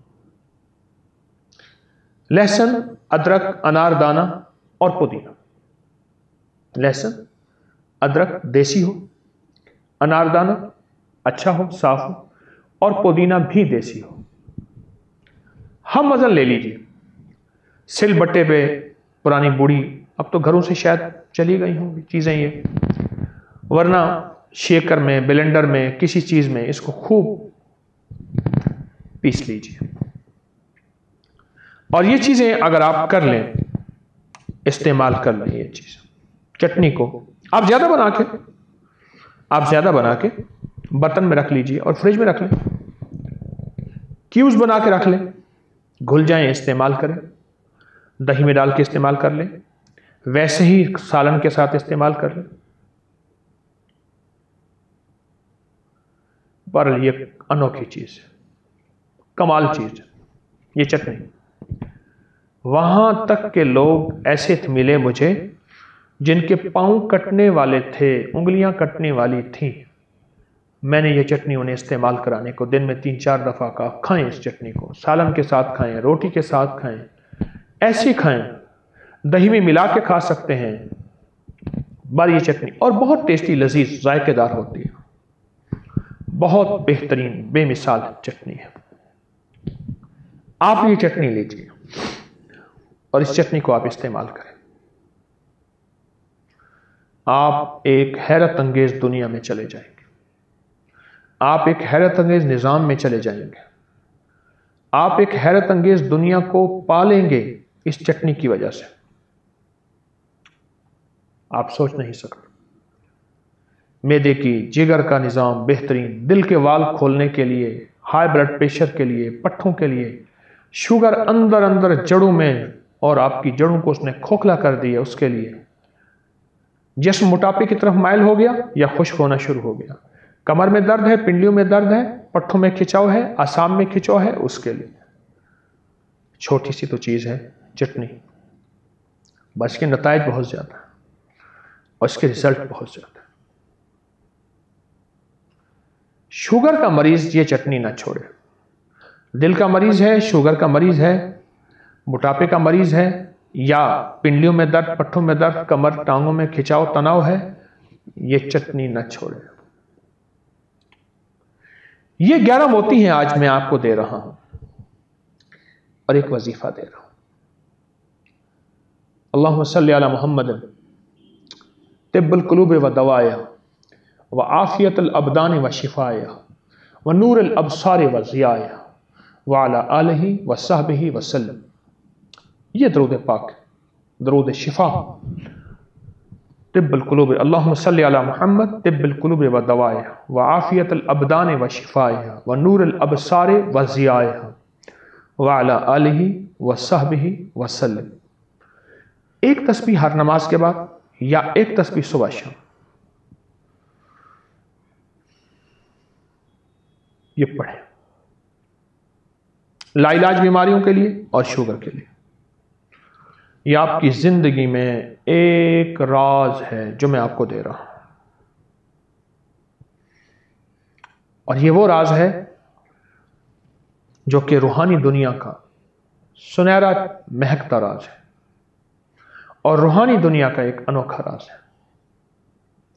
लहसुन, अदरक, अनारदाना और पुदीना। लहसुन अदरक देसी हो, अनारदाना अच्छा हो, साफ हो, और पुदीना भी देसी हो। हम वजन ले लीजिए। सिल बट्टे पे पुरानी बूढ़ी, अब तो घरों से शायद चली गई होंगी चीजें ये, वरना शेकर में, ब्लेंडर में, किसी चीज में इसको खूब पीस लीजिए। और ये चीजें अगर आप कर लें, इस्तेमाल कर लें, ये चीज चटनी को आप ज्यादा बना के बर्तन में रख लीजिए और फ्रिज में रख लें। क्यूब्स बना के रख लें, घुल जाएं, इस्तेमाल करें। दही में डाल के इस्तेमाल कर लें, वैसे ही सालन के साथ इस्तेमाल कर लें। पर ये अनोखी चीज है, कमाल चीज है ये चटनी। वहां तक के लोग ऐसे मिले मुझे जिनके पांव कटने वाले थे, उंगलियां कटने वाली थी। मैंने ये चटनी उन्हें इस्तेमाल कराने को दिन में 3-4 दफा कहा, खाएं इस चटनी को, सालन के साथ खाएं, रोटी के साथ खाएं, ऐसे खाएं, दही में मिला के खा सकते हैं। बार ये चटनी और बहुत टेस्टी, लजीज, जायकेदार होती है। बहुत बेहतरीन, बेमिसाल चटनी है। आप ये चटनी लीजिए और इस चटनी को आप इस्तेमाल करें। आप एक हैरत अंगेज दुनिया में चले जाएंगे, आप एक हैरत अंगेज निजाम में चले जाएंगे, आप एक हैरत अंगेज दुनिया को पालेंगे इस चटनी की वजह से। आप सोच नहीं सकते। मैदे की, जिगर का निजाम बेहतरीन, दिल के वाल खोलने के लिए, हाई ब्लड प्रेशर के लिए, पट्ठों के लिए, शुगर अंदर अंदर जड़ों में, और आपकी जड़ों को उसने खोखला कर दिया, उसके लिए। जिस्म मोटापे की तरफ माइल हो गया या खुश्क होना शुरू हो गया, कमर में दर्द है, पिंडलियों में दर्द है, पट्ठों में खिंचाव है, आसाम में खिंचाव है, उसके लिए छोटी सी तो चीज है चटनी, बस के नतायज बहुत ज्यादा है और इसके रिजल्ट बहुत ज्यादा है। शुगर का मरीज ये चटनी ना छोड़े। दिल का मरीज है, शुगर का मरीज है, मोटापे का मरीज है, या पिंडलियों में दर्द, पट्टों में दर्द, कमर टांगों में खिंचाव तनाव है, ये चटनी न छोड़े। ये 11 मोती हैं आज मैं आपको दे रहा हूं और एक वजीफा दे रहा हूं। अल्लाहुम्मा सल्ली अला मुहम्मद तिब्बुल कुलूब व दवाया व आफियतुल अबदान व शिफाया व नूरुल अबसार व ज़ियाया व अला आलिहि व सहबिहि व सल्लम। ये दरूद पाक, दरूद शिफा। तिब्बुल कुलूब, अल्लाहुम्मा सल्ली अला मुहम्मद तिब्बुल कुलूब व दवाया व आफियतुल अबदान व शिफाया व नूरुल अबसार व ज़ियाया व अला आलिहि व सहबिहि व सल्लम। एक तस्बीह हर नमाज के बाद या एक तस्बीह सुबह शाम, ये पढ़े लाइलाज बीमारियों के लिए और शुगर के लिए। ये आपकी जिंदगी में एक राज है जो मैं आपको दे रहा हूं, और ये वो राज है जो कि रूहानी दुनिया का सुनहरा महकता राज है और रूहानी दुनिया का एक अनोखा राज है।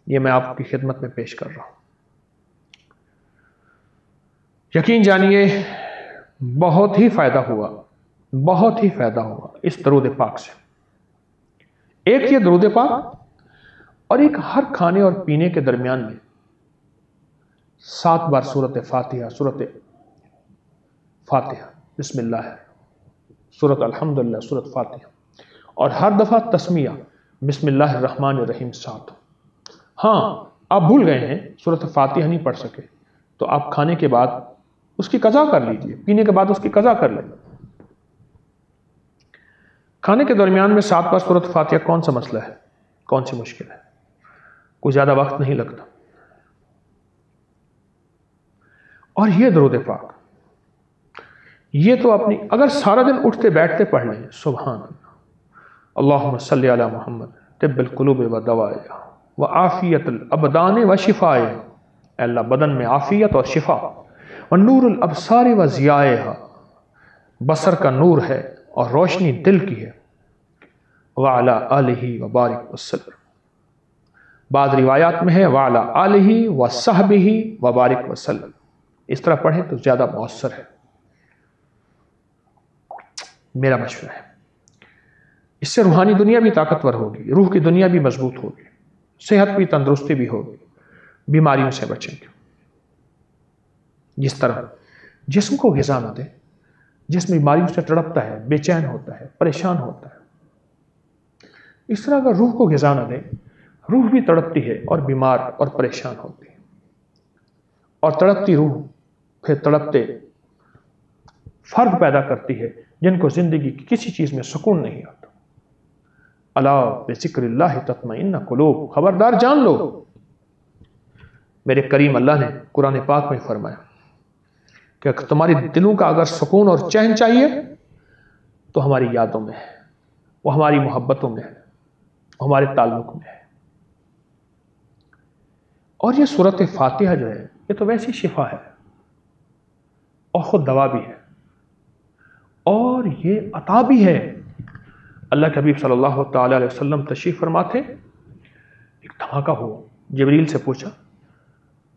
ये मैं आपकी खिदमत में पेश कर रहा हूं। यकीन जानिए बहुत ही फायदा हुआ, बहुत ही फायदा हुआ इस दरूद पाक से। एक ये दरूद पाक और एक हर खाने और पीने के दरमियान में 7 बार सूरत फातिहा, सूरत फातिहा, बिस्मिल्लाह, सूरत अल्हम्दुलिल्लाह, सूरत फातिहा, और हर दफा तस्मिया बिस्मिल्लाहिर रहमानिर रहीम 7। हाँ, आप भूल गए हैं, सूरत फातिहा नहीं पढ़ सके, तो आप खाने के बाद उसकी कज़ा कर लीजिए, पीने के बाद उसकी कज़ा कर लें। खाने के दरमियान में 7 बार सूरत फातिहा कौन सा मसला है, कौन सी मुश्किल है, कोई ज्यादा वक्त नहीं लगता। और ये दरूद पाक, ये तो अपनी अगर सारा दिन उठते बैठते पढ़ लें, सुभान अल्लाह। अल्लाहुम्मा सल्ली अला मुहम्मद तिब्बुल कुलूब व दवाया व आफियतुल अबदान व शिफाया। अल्लाह बदन में आफियत और शिफा, व नूरुल अबसार व ज़ियाया, बसर का नूर है और रोशनी दिल की है। व अला आलिहि व बारिक वसल्लम। बाद रिवायात में है व अला आलिहि व सहबिहि व बारिक वसल्लम। इस तरह पढ़ें तो ज़्यादा मौसर है, मेरा मशवरा है। इससे रूहानी दुनिया भी ताकतवर होगी, रूह की दुनिया भी मजबूत होगी, सेहत भी, तंदुरुस्ती भी होगी, बीमारियों से बचेंगे। जिस तरह जिस्म को ग़िज़ा न दें, जिस्म बीमारियों से तड़पता है, बेचैन होता है, परेशान होता है, इस तरह अगर रूह को ग़िज़ा न दें, रूह भी तड़पती है और बीमार और परेशान होती है। और तड़पती रूह फिर तड़पते फर्द पैदा करती है जिनको जिंदगी की किसी चीज़ में सुकून नहीं आता। अला बिज़िक्रिल्लाहि तत्मइन्नुल कुलूब। खबरदार जान लो, मेरे करीम अल्लाह ने कुरान पाक में फरमाया कि तुम्हारे दिलों का अगर सुकून और चैन चाहिए तो हमारी यादों में है, वो हमारी मोहब्बतों में है, हमारे ताल्लुक में है। और ये सूरत फातिहा जो है, ये तो वैसी शिफा है और खुद दवा भी है, और ये अता भी है। अल्लाह के हबीब सल्लल्लाहु ताला अलैहि वसल्लम तशरीफ़ फरमाते, एक धमाका हुआ, जिब्रील से पूछा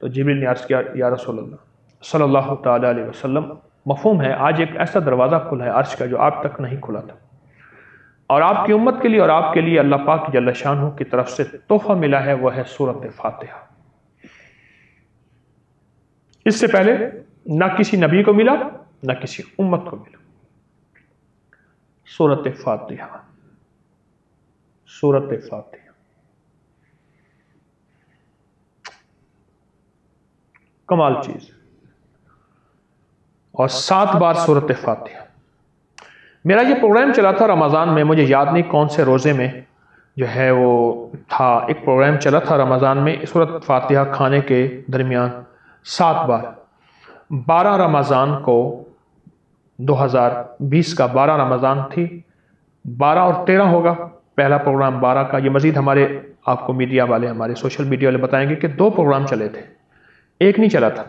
तो जिब्रील ने अर्ज़ किया, या रसूल अल्लाह सल्लल्लाहु ताला अलैहि वसल्लम, मफ़हूम है आज एक ऐसा दरवाज़ा खुला है अर्श का जो आप तक नहीं खुला था, और आपकी उम्मत के लिए और आपके लिए अल्लाह पाक जल्ल शानहू की तरफ से तोहफा मिला है, वह है सूरत फातिहा। इससे पहले ना किसी नबी को मिला, ना किसी उम्मत को मिला। सूरत फातिहा, सूरत फातिहा। कमाल चीज। और 7 बार सूरत फातिहा। मेरा ये प्रोग्राम चला था रमज़ान में, मुझे याद नहीं कौन से रोज़े में जो है वो था, एक प्रोग्राम चला था रमज़ान में, सूरत फातिहा खाने के दरमियान 7 बार। 12 रमज़ान को 2020 का 12 रमज़ान थी, 12 और 13 होगा पहला प्रोग्राम 12 का। ये मज़ीद हमारे आपको मीडिया वाले, हमारे सोशल मीडिया वाले बताएंगे कि 2 प्रोग्राम चले थे, एक नहीं चला था।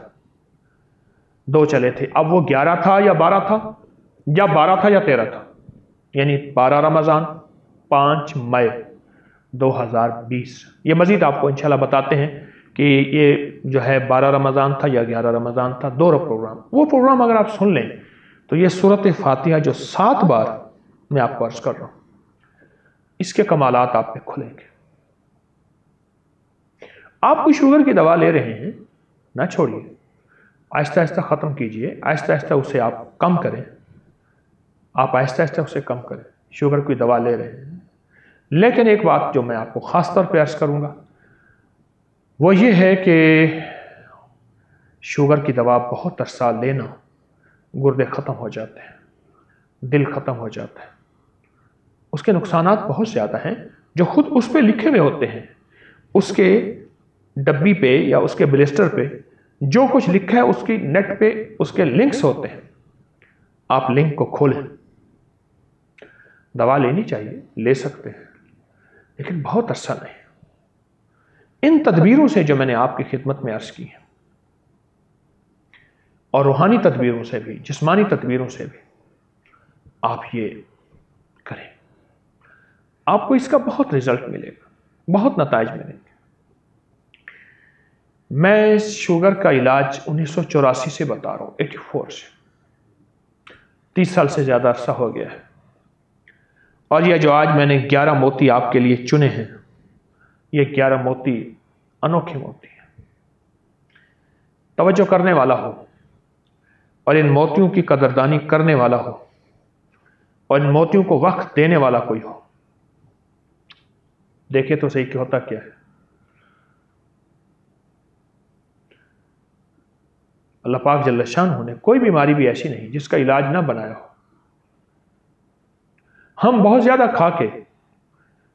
2 चले थे। अब वो 11 था या 12 था, या 12 था या 13 था, यानी 12 रमज़ान 5 मई 2020। ये मज़ीद आपको इंशाल्लाह बताते हैं कि ये जो है 12 रमज़ान था या 11 रमज़ान था। 2 प्रोग्राम, वो प्रोग्राम अगर आप सुन लें तो ये सूरत फातिहा जो 7 बार मैं आपको अर्ज कर रहा हूँ, इसके कमालात आप पे खुलेंगे। आप कोई शुगर की दवा ले रहे हैं, ना छोड़िए, आहिस्ता आहिस्ता ख़त्म कीजिए, आहिस्ता आहिस्ता उसे आप कम करें, आप आहिस्ता आहिस्ता उसे कम करें। शुगर की दवा ले रहे हैं, लेकिन एक बात जो मैं आपको ख़ास तौर पे अर्ज करूँगा वो ये है कि शुगर की दवा बहुत अरसा लेना, गुर्दे ख़त्म हो जाते हैं, दिल ख़त्म हो जाता है, उसके नुकसानात बहुत ज़्यादा हैं जो खुद उस पर लिखे हुए होते हैं। उसके डब्बी पे या उसके ब्लिस्टर पे जो कुछ लिखा है उसकी नेट पे उसके लिंक्स होते हैं, आप लिंक को खोलें। दवा लेनी चाहिए, ले सकते हैं, लेकिन बहुत अच्छा नहीं। इन तदबीरों से जो मैंने आपकी खिदमत में अर्ज की है, और रूहानी तदबीरों से भी, जिस्मानी तदबीरों से भी आप ये करें, आपको इसका बहुत रिजल्ट मिलेगा, बहुत नताइज मिलेंगे। मैं शुगर का इलाज 1984 से बता रहा हूँ, 84 से, 30 साल से ज़्यादा अरसा हो गया है। और यह जो आज मैंने 11 मोती आपके लिए चुने हैं, ये 11 मोती अनोखे मोती हैं। तवज्जो करने वाला हो और इन मोतियों की कदरदानी करने वाला हो और इन मोतियों को वक्त देने वाला कोई हो, देखे तो सही कि होता क्या है। अल्लाह पाक जल्ल शान ने कोई बीमारी भी ऐसी नहीं जिसका इलाज ना बनाया हो। हम बहुत ज्यादा खा के,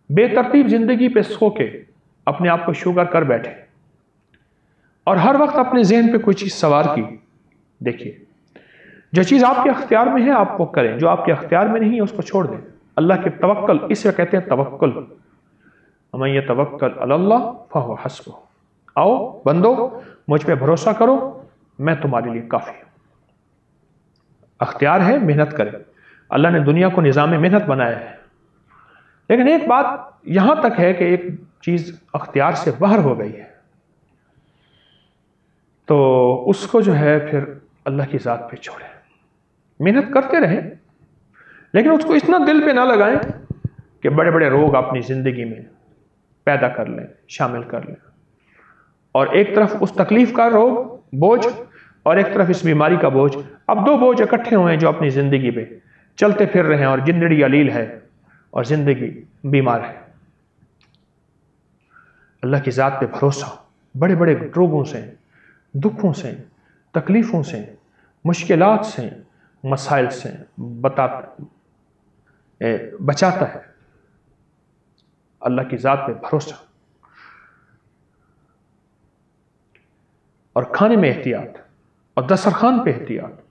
बेतरतीब जिंदगी पे सो के अपने आप को शुगर कर बैठे और हर वक्त अपने जहन पे कोई चीज सवार की। देखिए, जो चीज आपके अख्तियार में है आपको करें, जो आपके अख्तियार में नहीं है उसको छोड़ दें। अल्लाह के तवक्कल, इसे कहते हैं तवक्कुल। अमन यतवक्कल अलल्लाह फहुव हस्बुह। आओ बंदो, मुझ पे भरोसा करो, मैं तुम्हारे लिए काफी हूं। अख्तियार है, मेहनत करें। अल्लाह ने दुनिया को निज़ाम मेहनत बनाया है, लेकिन एक बात यहां तक है कि एक चीज अख्तियार से बाहर हो गई है तो उसको जो है फिर अल्लाह की ज़ात पे छोड़े। मेहनत करते रहें, लेकिन उसको इतना दिल पे ना लगाएं कि बड़े बड़े रोग अपनी ज़िंदगी में पैदा कर लें, शामिल कर लें, और एक तरफ उस तकलीफ का रोग बोझ और एक तरफ इस बीमारी का बोझ। अब 2 बोझ इकट्ठे हुए हैं जो अपनी ज़िंदगी पे चलते फिर रहे हैं, और जिंदड़ी अलील है और ज़िंदगी बीमार है। अल्लाह की ज़ात पे भरोसा, बड़े बड़े रोगों से, दुखों से, तकलीफ़ों से, मुश्किलात से, मसाइल से बचाता है। अल्लाह की ज़ात पे भरोसा और खाने में एहतियात और दस्तरखान पे एहतियात।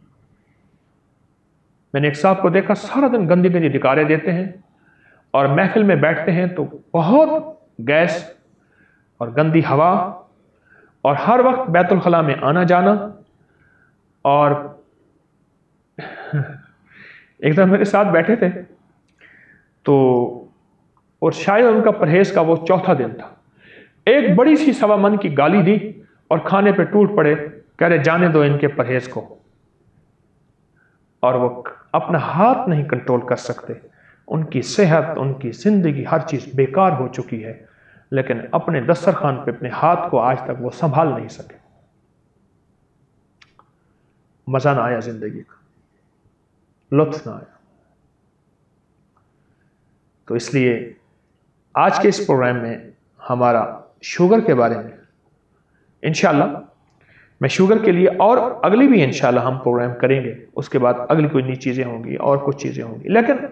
मैंने एक साहब को देखा, सारा दिन गंदी गंदी डिकारें देते हैं और महफिल में बैठते हैं तो बहुत गैस और गंदी हवा और हर वक्त बैतुल खला में आना जाना। और एक दम मेरे साथ बैठे थे तो, और शायद उनका परहेज का वो चौथा दिन था, एक बड़ी सी सवा मन की गाली दी और खाने पे टूट पड़े, कह रहे जाने दो इनके परहेज को। और वो अपना हाथ नहीं कंट्रोल कर सकते, उनकी सेहत, उनकी जिंदगी, हर चीज बेकार हो चुकी है, लेकिन अपने दस्तरखान पे अपने हाथ को आज तक वो संभाल नहीं सके। मजा ना आया जिंदगी का, लुत्फ ना आया। तो इसलिए आज के इस प्रोग्राम में हमारा शुगर के बारे में इंशाल्लाह, मैं शुगर के लिए और अगली भी इंशाल्लाह हम प्रोग्राम करेंगे, उसके बाद अगली कोई नई चीज़ें होंगी और कुछ चीज़ें होंगी। लेकिन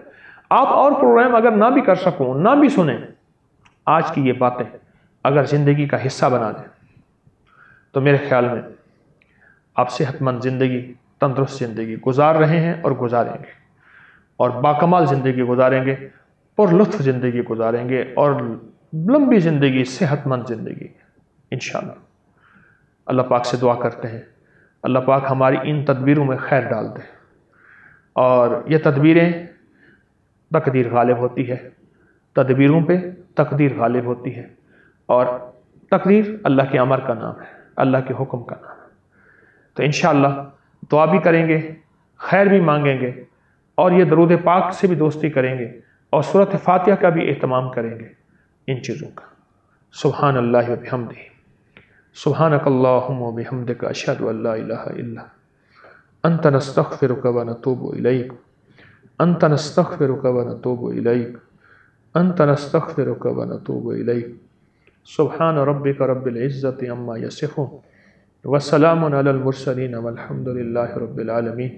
आप और प्रोग्राम अगर ना भी कर सकूं, ना भी सुने, आज की ये बातें अगर ज़िंदगी का हिस्सा बना दें तो मेरे ख्याल में आप सेहतमंद ज़िंदगी, तंदुरुस्त ज़िंदगी गुजार रहे हैं और गुजारेंगे, और बाकमाल ज़िंदगी गुजारेंगे, पुरलुत्फ ज़िंदगी गुजारेंगे, और लंबी ज़िंदगी, सेहतमंद ज़िंदगी इंशाअल्लाह। अल्लाह पाक से दुआ करते हैं, अल्लाह पाक हमारी इन तदबीरों में खैर डाल दे। और ये तदबीरें तकदीर गालिब होती है, तदबीरों पे तकदीर गालिब होती है, और तकदीर अल्लाह के अमर का नाम है, अल्लाह के हुक्म का नाम है। तो इंशाअल्लाह दुआ भी करेंगे, खैर भी मांगेंगे, और ये दरूद पाक से भी दोस्ती करेंगे, और सूरत फातिहा का भी एहतमाम करेंगे इन चीज़ों का। सुभान अल्लाह व बिहम्दिही, सुभानकल्लाहुम्मा व बिहम्दिका, अशहदु अल्ला इलाहा इल्ला अंत, नस्तगफिरुका व नतूबु इलैक, अंत नस्तगफिरुका व नतूबु इलैक, अंत नस्तगफिरुका व नतूबु इलैक। सुब्हान रब्बिका रब्बिल इज्जति अम्मा यसिफून व सलामुन अलल मुरसलीन वल्हम्दुलिल्लाहि रब्बिल आलमीन।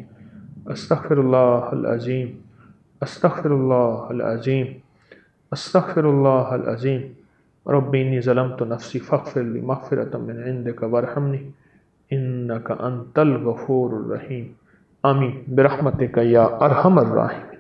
अस्तगफिरुल्लाहल अज़ीम, अस्तगफिरुल्लाहल अज़ीम, अस्तगफिरुल्लाहल अज़ीम। रब्बी इन्नी ज़लमतु नफ्सी फ़ग़फ़िर ली मग़फ़िरतम मिन इंदिका वरहमनी इन्नका अंतल गफ़ूरुर रहीम। आमीन बिरहमतिका या अरहमर राहिमीन।